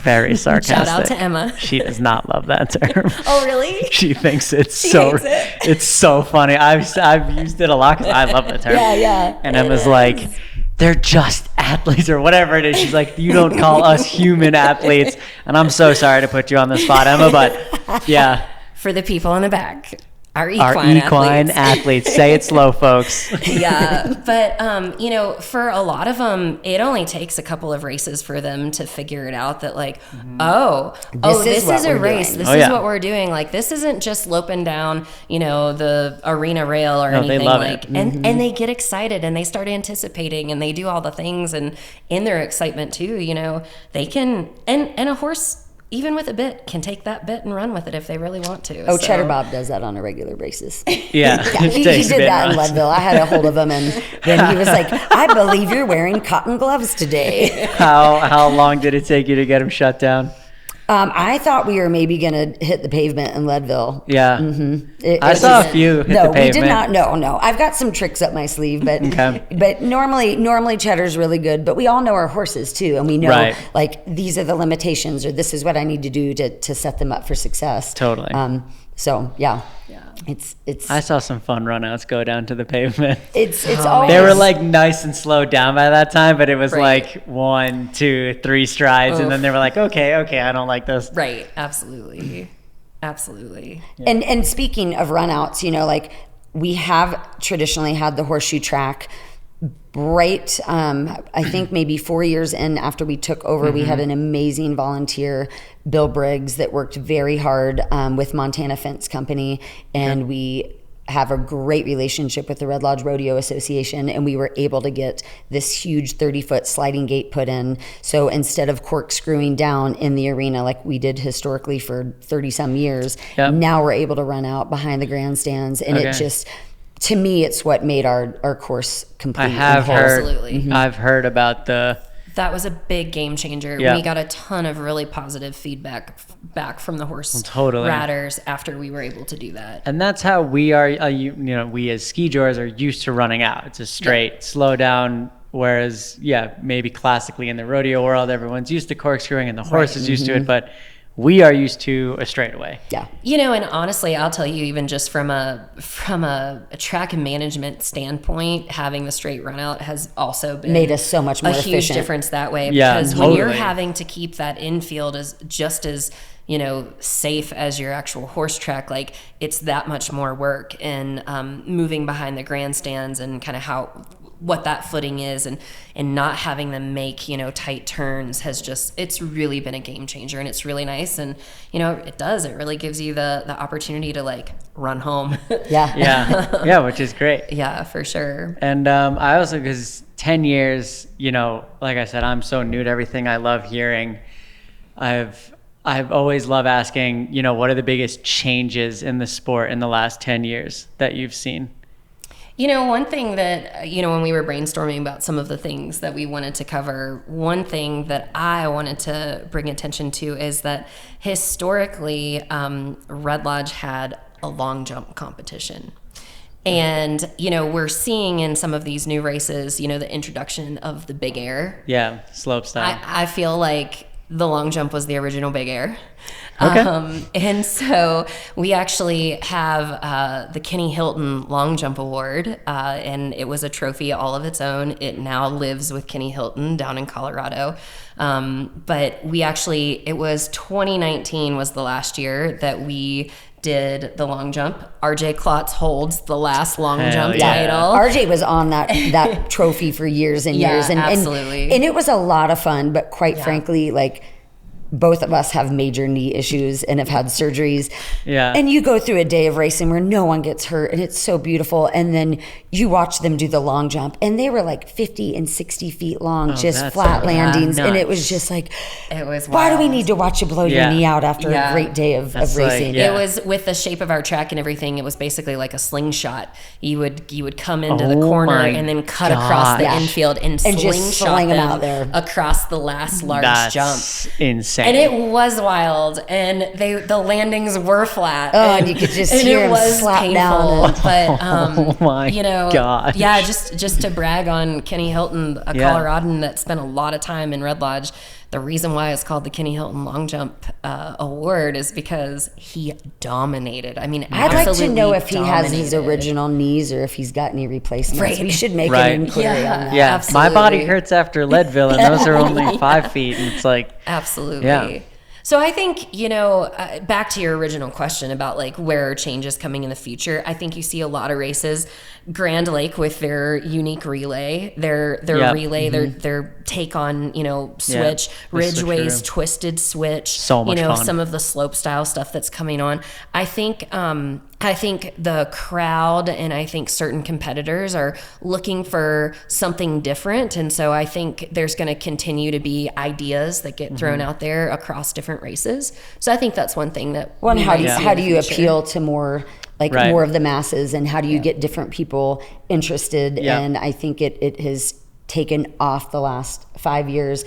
Very sarcastic. Shout out to Emma. She does not love that term. Oh, really? She thinks it's hates it. It's so funny. I've used it a lot because I love the term. Yeah. And Emma's like, they're just athletes or whatever it is. She's like, you don't call us human athletes. And I'm so sorry to put you on the spot, Emma, but yeah. For the people in the back. Our equine athletes. Say it slow, folks. Yeah. But, for a lot of them, it only takes a couple of races for them to figure it out that this is a race. This is what we're doing. This isn't just loping down, the arena rail or anything. They love it. And they get excited and they start anticipating and they do all the things, and in their excitement too, they can, and a horse, even with a bit, can take that bit and run with it if they really want to. Oh, Cheddar Bob does that on a regular basis. Yeah. He did that in Leadville. I had a hold of him, and then he was like, I believe you're wearing cotton gloves today. How long did it take you to get him shut down? I thought we were maybe going to hit the pavement in Leadville. Yeah. I saw a few hit the pavement. No, we did not. No. I've got some tricks up my sleeve, but but normally Cheddar's really good. But we all know our horses too, and we know these are the limitations, or this is what I need to do to set them up for success. Totally. So yeah. It's. I saw some fun runouts go down to the pavement. It's always. They were nice and slowed down by that time, but it was 1, 2, 3 strides, and then they were like, okay, I don't like this. Right. Absolutely. Yeah. And speaking of runouts, we have traditionally had the horseshoe track. Right, I think maybe 4 years in after we took over, we had an amazing volunteer, Bill Briggs, that worked very hard with Montana Fence Company, and we have a great relationship with the Red Lodge Rodeo Association, and we were able to get this huge 30-foot sliding gate put in. So instead of corkscrewing down in the arena like we did historically for 30-some years, now we're able to run out behind the grandstands, and it just, to me, it's what made our course complete. I have heard, Absolutely. I've heard about That was a big game changer. We got a ton of really positive feedback back from the horse ratters after we were able to do that. And that's how we are, we as skijors are used to running out. It's a straight slow down, whereas, maybe classically in the rodeo world, everyone's used to corkscrewing and the horse is used to it, but we are used to a straightaway. Yeah. And honestly, I'll tell you, even just from a track and management standpoint, having the straight run out has also been made us so much more efficient. A huge difference that way. Yeah, because totally. when you're having to keep that infield as just as safe as your actual horse track, like it's that much more work. And moving behind the grandstands and kind of what that footing is and not having them make, tight turns it's really been a game changer, and it's really nice. And, it really gives you the opportunity to like run home. Yeah, which is great. Yeah, for sure. And I also, because 10 years, like I said, I'm so new to everything. I love hearing. I've always loved asking, what are the biggest changes in the sport in the last 10 years that you've seen? One thing that, when we were brainstorming about some of the things that we wanted to cover, one thing that I wanted to bring attention to is that historically, Red Lodge had a long jump competition. And, we're seeing in some of these new races, the introduction of the big air. Yeah, slope style. I feel like the long jump was the original big air. Okay. And so we actually have the Kenny Hilton Long Jump Award, and it was a trophy all of its own. It now lives with Kenny Hilton down in Colorado. But it was 2019 was the last year that we did the long jump. RJ Klotz holds the last long jump title. RJ was on that trophy for years and years. And, absolutely. And it was a lot of fun, but quite frankly, like, both of us have major knee issues and have had surgeries. Yeah. And you go through a day of racing where no one gets hurt and it's so beautiful. And then you watch them do the long jump and they were like 50 and 60 feet long, just flat landings. And it was just like, it was why wild. do we need to watch you blow your knee out after a great day of racing? It was with the shape of our track and everything. It was basically like a slingshot. You would come into the corner and then cut across the infield and just slingshot them out there across the last large jump. Insane. And it was wild, and the landings were flat. And you could just hear them slap painful, down. But oh my God. Yeah, just to brag on Kenny Hilton, a Coloradan that spent a lot of time in Red Lodge. The reason why it's called the Kenny Hilton Long Jump Award is because he dominated. I mean, I'd like to know if he has dominated. his original knees or if he's got knee replacements. Right. We should make an inquiry on that. Yeah, absolutely. my body hurts after Leadville, and those are only 5 feet, and it's like... Absolutely. Yeah. So I think, back to your original question about like where are changes coming in the future, I think you see a lot of races. Grand Lake with their unique relay, their relay, their take on, switch, Ridgeway's twisted switch, so much fun. Some of the slope style stuff that's coming on. I think the crowd and I think certain competitors are looking for something different. And so I think there's going to continue to be ideas that get thrown out there across different races. So I think that's one thing that how do you appeal to more more of the masses, and how do you get different people interested? And I think it has taken off the last 5 years.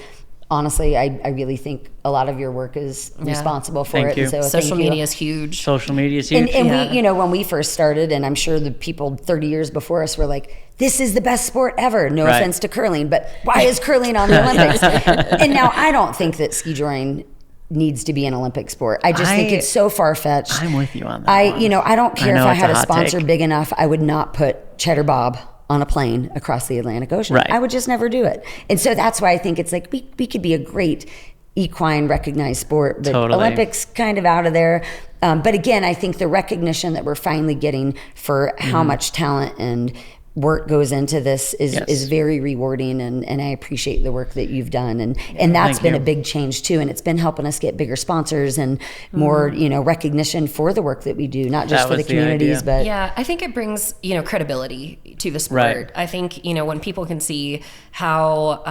Honestly, I really think a lot of your work is responsible for Thank it. you. And so social media is huge. Social media is huge. And we, when we first started, and I'm sure the people 30 years before us were like, this is the best sport ever. No offense to curling, but why is curling on the Olympics? And now I don't think that skijoring needs to be an Olympic sport. I just think it's so far-fetched. I'm with you on that. I don't care if I had a sponsor take. big enough, I would not put Cheddar Bob on a plane across the Atlantic Ocean. Right. I would just never do it. And so that's why I think it's like we could be a great equine recognized sport, but Olympics kind of out of there. But again, I think the recognition that we're finally getting for how much talent and work goes into this is very rewarding, and I appreciate the work that you've done, and that's been a big change too, and it's been helping us get bigger sponsors and more recognition for the work that we do, not just for the communities, but I think it brings credibility to the sport. Right. I think when people can see how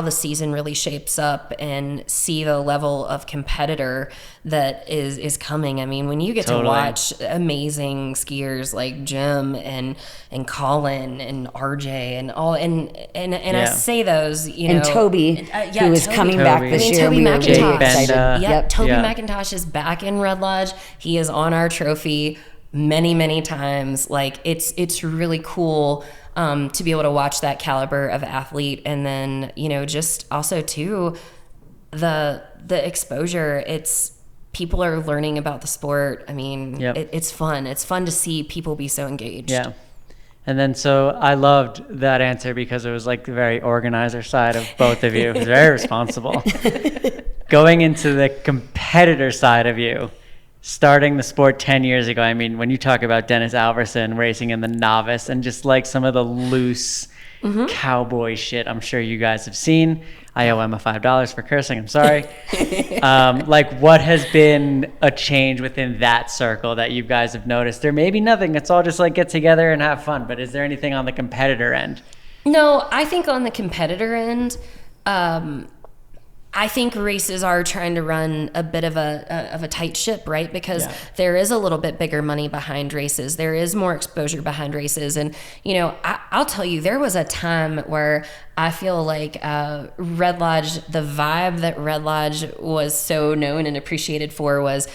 the season really shapes up and see the level of competitor that is coming. I mean, when you get to watch amazing skiers like Jim and Colin and RJ and all, and I say those, and Toby, who is coming back this year. Toby we were really McIntosh. excited. Toby McIntosh is back in Red Lodge. He is on our trophy many times. Like it's really cool to be able to watch that caliber of athlete, and then just also too the exposure. People are learning about the sport. I mean, it's fun. It's fun to see people be so engaged. Yeah. And then, so I loved that answer because it was like the very organizer side of both of you. It was very responsible. Going into the competitor side of you, starting the sport 10 years ago. I mean, when you talk about Dennis Alverson racing in the novice and just like some of the loose cowboy shit I'm sure you guys have seen. I owe Emma $5 for cursing. I'm sorry. Like, what has been a change within that circle that you guys have noticed? There may be nothing. It's all just like get together and have fun. But is there anything on the competitor end? No, I think on the competitor end, I think races are trying to run a bit of a tight ship, right? Because there is a little bit bigger money behind races. There is more exposure behind races. And, I'll tell you, there was a time where I feel like Red Lodge, the vibe that Red Lodge was so known and appreciated for was,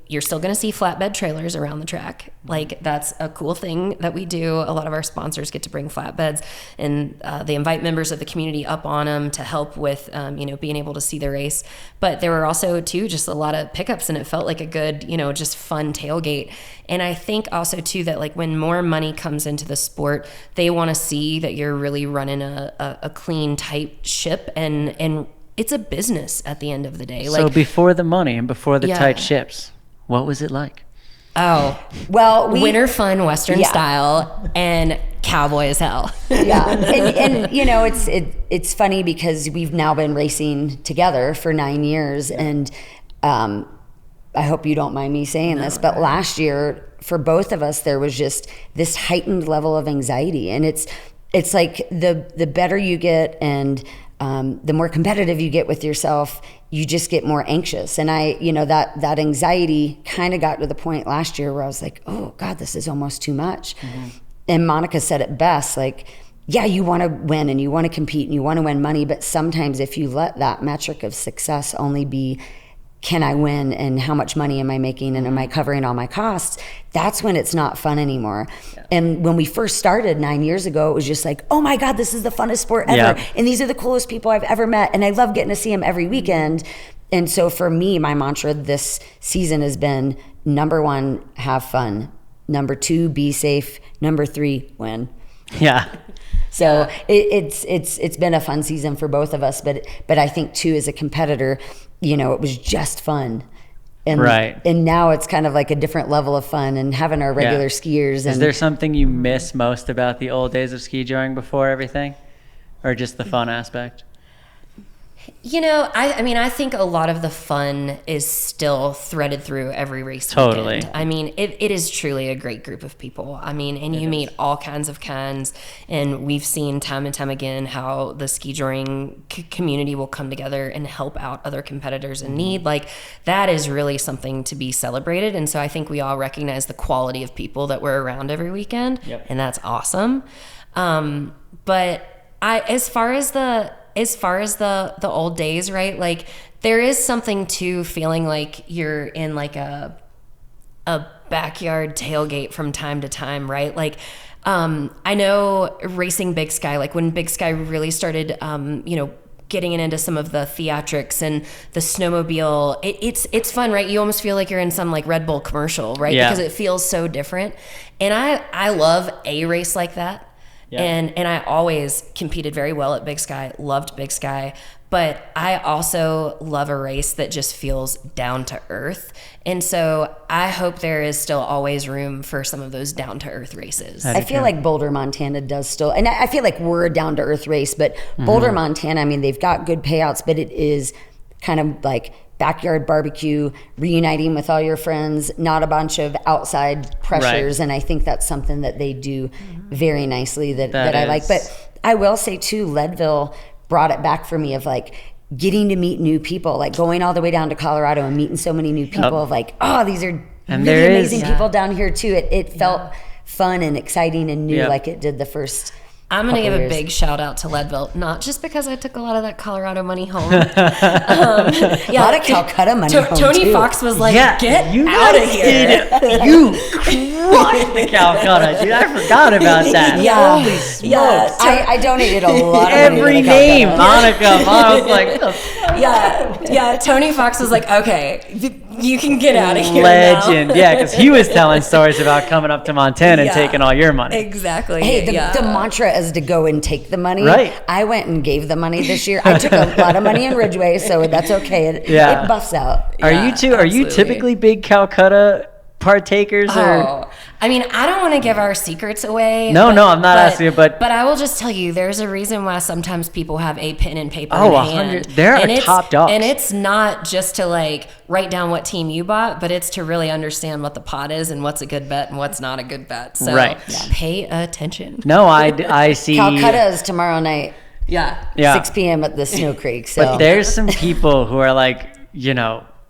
you're still going to see flatbed trailers around the track. Like, that's a cool thing that we do. A lot of our sponsors get to bring flatbeds, and they invite members of the community up on them to help with, being able to see the race. But there were also, too, just a lot of pickups, and it felt like a good, just fun tailgate. And I think also, too, that like when more money comes into the sport, they want to see that you're really running a clean, tight ship, and it's a business at the end of the day. So before the money and before the tight ships, what was it like? Oh, well, winter fun, Western style, and cowboy as hell. And it's funny because we've now been racing together for 9 years, and I hope you don't mind me saying this, but last year for both of us there was just this heightened level of anxiety, and it's like the better you get and the more competitive you get with yourself, you just get more anxious. And that anxiety kind of got to the point last year where I was like, oh God, this is almost too much. And Monica said it best, like, yeah, you want to win and you want to compete and you want to win money, but sometimes if you let that metric of success only be, can I win and how much money am I making and am I covering all my costs, that's when it's not fun anymore. And when we first started 9 years ago, it was just like, oh my God, this is the funnest sport ever. And these are the coolest people I've ever met. And I love getting to see them every weekend. And so for me, my mantra this season has been, number 1, have fun. Number 2, be safe. Number 3, win. So it's been a fun season for both of us, but I think too, as a competitor, it was just fun. And, and now it's kind of like a different level of fun and having our regular skiers. Is there something you miss most about the old days of skijoring before everything, or just the fun aspect? I think a lot of the fun is still threaded through every race weekend. I mean, it is truly a great group of people. I mean, and you meet all kinds of kinds, and we've seen time and time again how the skijoring community will come together and help out other competitors in need. Like, that is really something to be celebrated. And so I think we all recognize the quality of people that we're around every weekend, and that's awesome. But as far as the old days, right? Like, there is something to feeling like you're in like a backyard tailgate from time to time, right? Like, I know racing Big Sky, like when Big Sky really started, getting into some of the theatrics and the snowmobile, it's fun, right? You almost feel like you're in some like Red Bull commercial, right? Because it feels so different. And I love a race like that. Yeah. And I always competed very well at Big Sky, loved Big Sky, but I also love a race that just feels down to earth. And so I hope there is still always room for some of those down to earth races. I feel like Boulder, Montana does still, and I feel like we're a down to earth race, but Boulder, Montana, I mean, they've got good payouts, but it is kind of like backyard barbecue, reuniting with all your friends, not a bunch of outside pressures. Right. And I think that's something that they do very nicely that I like. But I will say too, Leadville brought it back for me of like getting to meet new people, like going all the way down to Colorado and meeting so many new people of like, oh, these are really amazing people down here too. It felt fun and exciting and new like it did the first. I'm going to give a big shout out to Leadville, not just because I took a lot of that Colorado money home. A lot of Calcutta money home Tony too. Fox was like, get you out of here. You crushed the Calcutta, dude. I forgot about that. Yeah. Holy smokes. Yeah, I donated a lot of Every money to name, Calcutta. Monica. I was like, Yeah, Tony Fox was like, okay, you can get out of here legend. now. Yeah, because he was telling stories about coming up to Montana and taking all your money. Exactly. Hey, the mantra is to go and take the money. Right. I went and gave the money this year. I took a lot of money in Ridgeway, so that's okay. It buffs out. Are you absolutely. typically big Calcutta partakers or? I mean, I don't want to give our secrets away. No, I'm not asking you, but I will just tell you, there's a reason why sometimes people have a pen and paper Oh, in 100. hand. There are top dogs. And it's not just to like write down what team you bought, but it's to really understand what the pot is and what's a good bet and what's not a good bet. So pay attention. No, I see. Calcutta is tomorrow night, Yeah. 6 p.m. at the Snow Creek. So But there's some people who are like,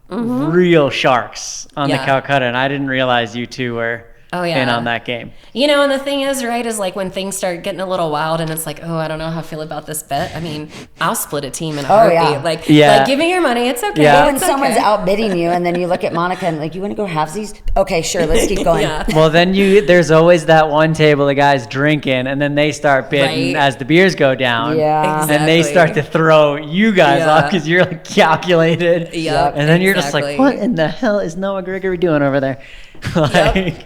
real sharks on the Calcutta, and I didn't realize you two were in on that game. And the thing is, right, is like when things start getting a little wild and it's like, oh, I don't know how I feel about this bet. I mean, I'll split a team in a heartbeat. Like, give me your money. It's okay. But when it's someone's okay. outbidding you and then you look at Monica and like, you want to go halvesies? Okay, sure, let's keep going. Well, then there's always that one table of guys drinking, and then they start bidding as the beers go down. Yeah. Exactly. And they start to throw you guys off because you're like calculated. Yep, And then you're just like, exactly. what in the hell is Noah Gregory doing over there?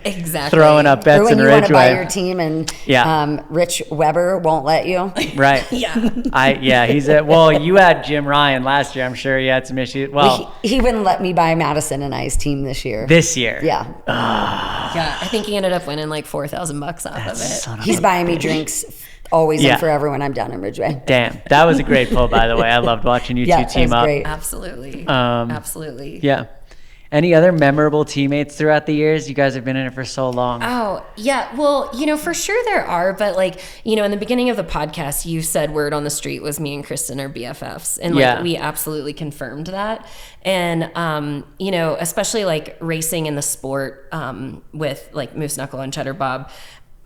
Exactly. Throwing up bets Or when in you want to buy Ridgeway. your team and Yeah. Rich Weber won't let you. Right. You had Jim Ryan last year. I'm sure he had some issues. Well, He wouldn't let me buy Madison and I's team this year. this year. Yeah. I think he ended up winning like $4,000 off of it. Son of He's a- buying me drinks always Yeah. and forever when I'm down in Ridgeway. Damn, that was a great pull, by the way. I loved watching you Yeah, two team that was up. great. Absolutely. Absolutely. Yeah. Any other memorable teammates throughout the years? You guys have been in it for so long. Oh, yeah. Well, for sure there are, but like, in the beginning of the podcast, you said word on the street was me and Kristen are BFFs. And like, we absolutely confirmed that. And, especially like racing in the sport with like Moose Knuckle and Cheddar Bob,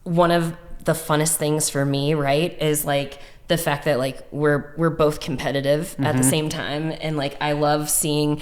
one of the funnest things for me, right, is like the fact that like we're both competitive at the same time. And like, I love seeing,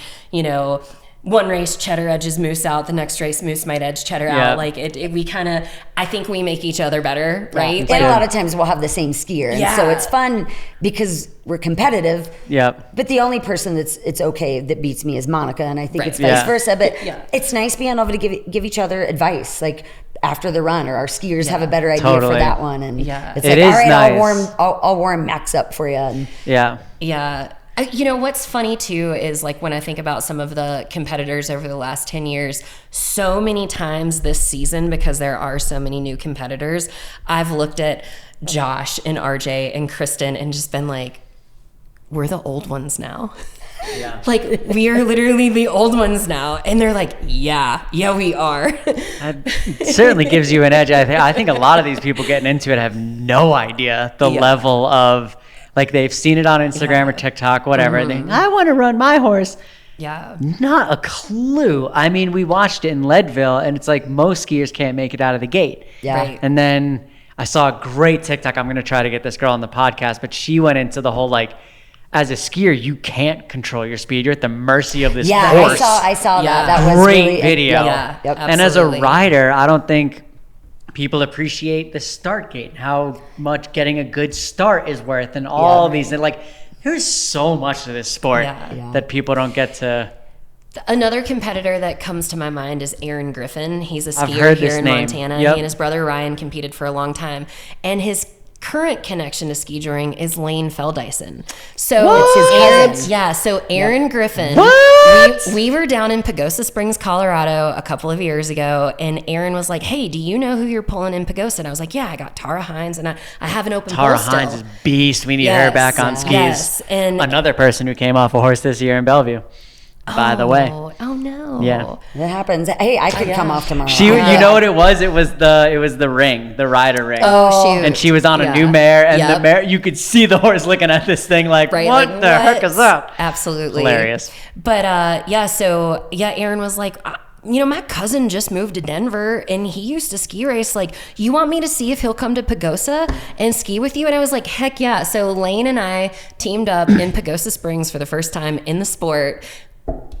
one race Cheddar edges Moose out, the next race Moose might edge Cheddar out. Like we kind of, I think we make each other better, right? And a lot of times we'll have the same skier. And so it's fun because we're competitive. Yep. But the only person it's okay that beats me is Monica. And I think it's vice versa. But it's nice being able to give each other advice. Like after the run, or our skiers have a better idea for that one. And it's like, It all is right, nice. I'll warm Max up for you. And Yeah. What's funny too is like when I think about some of the competitors over the last 10 years, so many times this season, because there are so many new competitors, I've looked at Josh and RJ and Kristen and just been like, we're the old ones now. Yeah. Like we are literally the old ones now. And they're like, yeah, we are. It certainly gives you an edge. I think a lot of these people getting into it have no idea the level of, like, they've seen it on Instagram or TikTok, whatever. And they, I want to run my horse. Yeah. Not a clue. I mean, we watched it in Leadville, and it's like most skiers can't make it out of the gate. Yeah. Right. And then I saw a great TikTok. I'm going to try to get this girl on the podcast, but she went into the whole, like, as a skier, you can't control your speed. You're at the mercy of this horse. I saw that. That was Great really video. Yeah, Yep. And as a absolutely. rider, I don't think people appreciate the start gate, how much getting a good start is worth, and all these. And like, there's so much to this sport that people don't get to Another competitor that comes to my mind is Aaron Griffin. He's a I've skier heard here this in name. Montana. Yep. He and his brother Ryan competed for a long time. And his current connection to skijoring is Lane Feldison. So It's his cousin. Yeah, so Aaron Griffin. What? We were down in Pagosa Springs, Colorado a couple of years ago, and Aaron was like, hey, do you know who you're pulling in Pagosa? And I was like, yeah, I got Tara Hines, and I have an open Tara pull still. Hines is beast. We need her Yes, back on skis. yes, and- another person who came off a horse this year in Bellevue, by the way. Oh no. Yeah. That happens. Hey, I could come off tomorrow. She, you know what it was? It was the ring, the rider ring. Oh, shoot. And she was on a Yeah. new mare, and the Yep. mare, you could see the horse looking at this thing like, Right, what like, the heck is that? Absolutely. Hilarious. But Aaron was like, my cousin just moved to Denver and he used to ski race. Like, you want me to see if he'll come to Pagosa and ski with you? And I was like, heck yeah. So Lane and I teamed up in Pagosa Springs for the first time in the sport,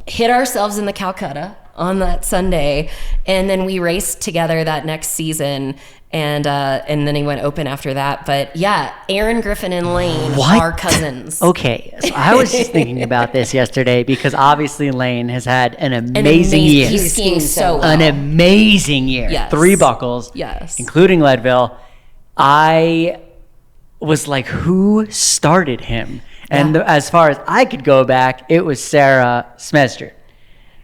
hit ourselves in the Calcutta on that Sunday, and then we raced together that next season, and then he went open after that. But yeah, Aaron Griffin and Lane are cousins. Okay, so I was just thinking about this yesterday because obviously Lane has had an amazing year. He's skiing so well. An amazing year. Yes. 3 buckles. Yes. Including Leadville. I was like, who started him? And as far as I could go back, it was Sarah Smedster.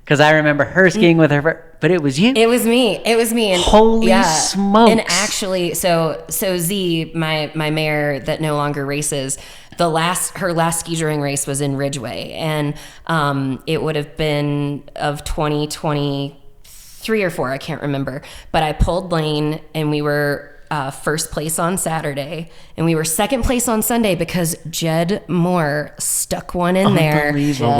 Because I remember her skiing with her, but it was you. It was me. And Holy smokes. And actually, so Z, my mare that no longer races, her last skijoring race was in Ridgeway, and it would have been of 2023 or 4, I can't remember. But I pulled Lane, and we were first place on Saturday, and we were second place on Sunday because Jed Moore stuck one in there Unbelievable.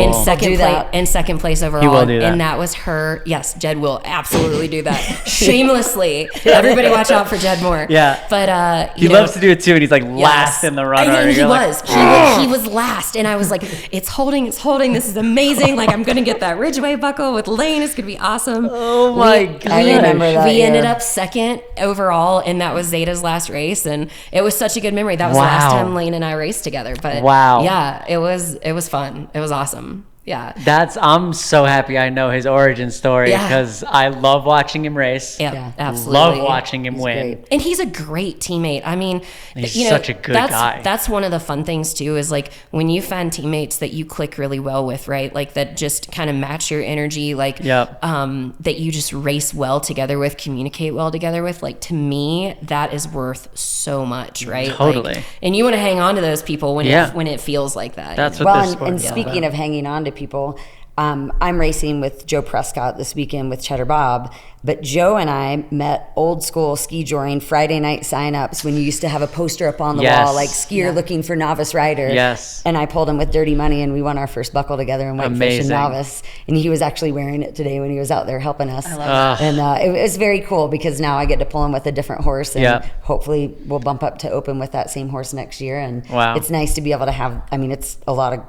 in second place overall. He will do that. And that was her. Yes, Jed will absolutely do that shamelessly. Everybody watch out for Jed Moore. Yeah. But He loves to do it too, and he's like last in the run. And he You're was. like, He was last, and I was like, it's holding. This is amazing. Like, I'm gonna get that Ridgeway buckle with Lane. It's gonna be awesome. Oh my God. I remember that We year. ended up second overall, and that was Zeta's last race, and it was such a good memory. That was the last Wow. time Lane and I raced together. But Wow. yeah, it was fun. It was awesome. Yeah. I'm so happy I know his origin story Yeah. because I love watching him race. Yeah, absolutely. Love watching him win. great. And he's a great teammate. I mean, He's such a good guy. That's one of the fun things too, is like when you find teammates that you click really well with, right? Like that just kind of match your energy, like Yep. that you just race well together with, communicate well together with. Like, to me, that is worth so much, right? Totally. Like, and you want to hang on to those people when Yeah. when it feels like that. That's you know? what Well, this and, sport and is all speaking about. of hanging on to people, I'm racing with Joe Prescott this weekend with Cheddar Bob, but Joe and I met old school skijoring Friday night signups when you used to have a poster up on the Yes. wall, like skier looking for novice rider. Yes. And I pulled him with Dirty Money, and we won our first buckle together in Whitefish Amazing. and Novice. And he was actually wearing it today when he was out there helping us. I love And it was very cool because now I get to pull him with a different horse, and Yeah. hopefully we'll bump up to open with that same horse next year. And Wow. it's nice to be able to have, it's a lot of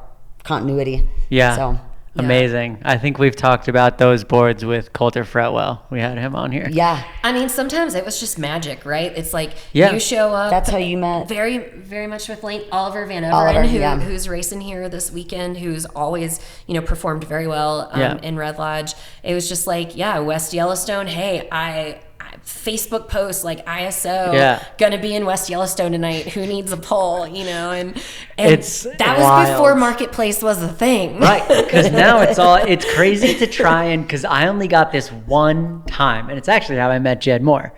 continuity. Yeah. So. Amazing. I think we've talked about those boards with Coulter Fretwell. We had him on here. Yeah, I mean, sometimes it was just magic, right? It's like Yeah. you show up. that's how you met. Very, very much with Lane Oliver Van Oliver, Overen, yeah. who's racing here this weekend, who's always, performed very well Yeah. in Red Lodge. It was just like, West Yellowstone. Hey, I Facebook post like ISO Yeah. gonna be in West Yellowstone tonight. Who needs a poll? And It's that was wild. before Marketplace was a thing. Right, because now it's crazy to try and, because I only got this one time, and it's actually how I met Jed Moore.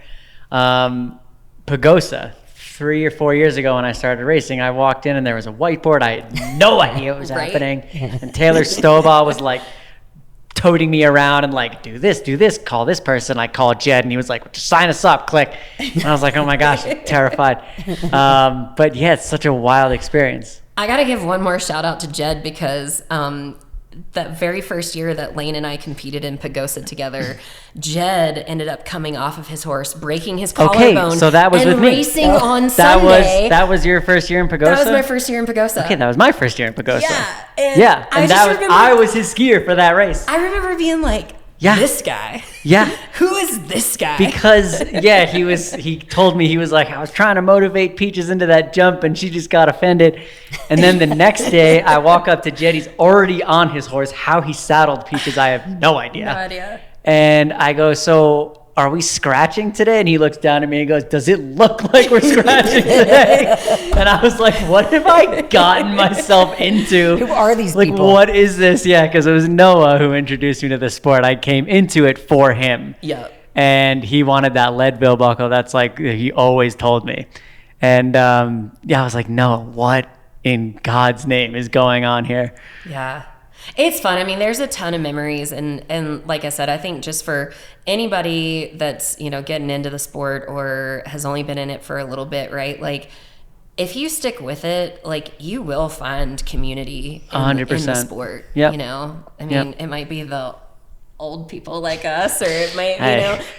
Pagosa, 3 or 4 years ago when I started racing, I walked in and there was a whiteboard. I had no idea what was Right. happening. And Taylor Stovall was like toting me around and like, do this, call this person. I called Jed and he was like, just sign us up, click. And I was like, oh my gosh, terrified. But yeah, it's such a wild experience. I got to give one more shout out to Jed because that very first year that Lane and I competed in Pagosa together, Jed ended up coming off of his horse, breaking his collarbone, so that was and with me. racing on Sunday. That was your first year in Pagosa? That was my first year in Pagosa. Okay, that was my first year in Pagosa. Yeah, and Yeah, I and just that was remember- I was his skier for that race. I remember being like, Yeah. This guy. Yeah. Who is this guy? Because, he told me, he was like, I was trying to motivate Peaches into that jump and she just got offended. And then the next day I walk up to Jed, he's already on his horse. How he saddled Peaches, I have no idea. No idea. And I go, so are we scratching today? And he looks down at me and goes, does it look like we're scratching today? And I was like, what have I gotten myself into? Who are these like, people? what is this? Yeah, because it was Noah who introduced me to the sport. I came into it for him. Yep. And he wanted that Leadville buckle. That's like, he always told me. And I was like, Noah, what in God's name is going on here? Yeah. It's fun. I mean, there's a ton of memories. And like I said, I think just for anybody that's, getting into the sport or has only been in it for a little bit, right? Like, if you stick with it, like, you will find community in 100%. in the sport. Yep. I mean, It might be the old people like us, or it might,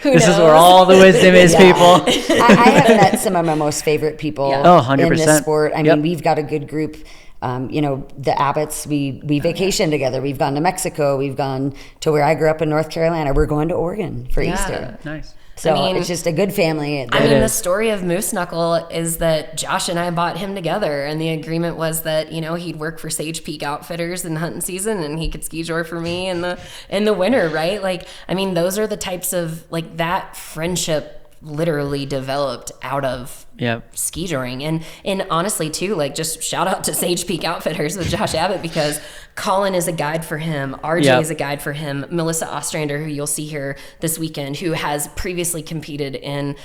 who this knows? is where all the wisdom is, people. I have met some of my most favorite people Yeah. Oh, 100%. in this sport. I Yep. mean, we've got a good group. The Abbotts, we vacation together. We've gone to Mexico. We've gone to where I grew up in North Carolina. We're going to Oregon for Easter. Nice. So it's just a good family. The story of Moose Knuckle is that Josh and I bought him together, and the agreement was that he'd work for Sage Peak Outfitters in hunting season, and he could skijor for me in the winter, right? Like, I mean, those are the types of, like, that friendship literally developed out of skijoring. And honestly too, like, just shout out to Sage Peak Outfitters with Josh Abbott, because Colin is a guide for him, RJ is a guide for him, Melissa Ostrander, who you'll see here this weekend, who has previously competed in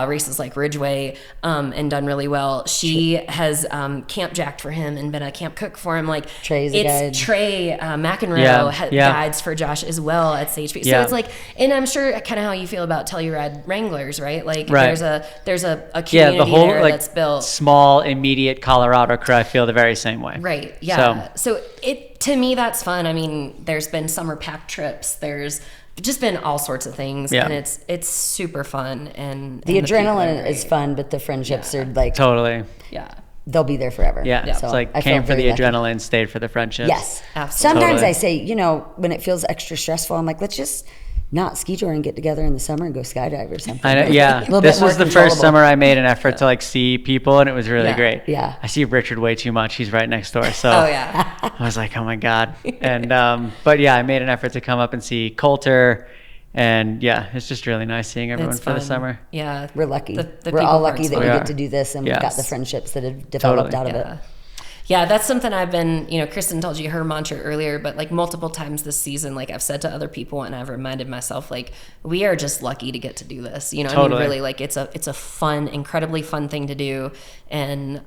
races like Ridgeway and done really well. She has camp jacked for him and been a camp cook for him. Like, Trey's a guide. Trey McEnroe guides for Josh as well at Sage Peak. So it's like, and I'm sure kind of how you feel about Telluride Wranglers, right? Like, there's a community the whole, there like, that's built. Small, immediate Colorado crew, I feel the very same way. Right. Yeah. So to me, that's fun. I mean, there's been summer pack trips. There's just been all sorts of things, and it's super fun. And the adrenaline is fun, but the friendships are like totally. Yeah. They'll be there forever. Yeah. So it's like, I came felt for the very lucky. adrenaline, stayed for the friendships. Yes. Absolutely. Sometimes Totally. I say, when it feels extra stressful, I'm like, let's just not skijor and get together in the summer and go skydive or something. I know, A little this bit more was the first controllable. summer I made an effort to, like, see people, and it was really great. Yeah. I see Richard way too much. He's right next door. So Oh yeah. I was like, oh my God. And, but yeah, I made an effort to come up and see Coulter, and it's just really nice seeing everyone It's for the fun. summer. Yeah. We're lucky. The We're people all lucky part's that we fun. get to do this, and we've got Yes. the friendships that have developed Totally. out of it. Yeah, that's something I've been, Kristen told you her mantra earlier, but like multiple times this season, like I've said to other people, and I've reminded myself, like, we are just lucky to get to do this. I mean, really, like, it's a fun, incredibly fun thing to do. And,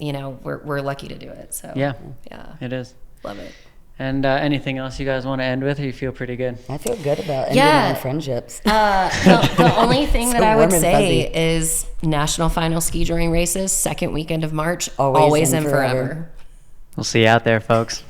we're lucky to do it. So Yeah. Yeah. It is. Love it. And anything else you guys want to end with, or you feel pretty good? I feel good about ending on friendships. The only thing that I would warm and say fuzzy. is National Finals Skijoring Races, second weekend of March, Always always and and forever. forever. We'll see you out there, folks.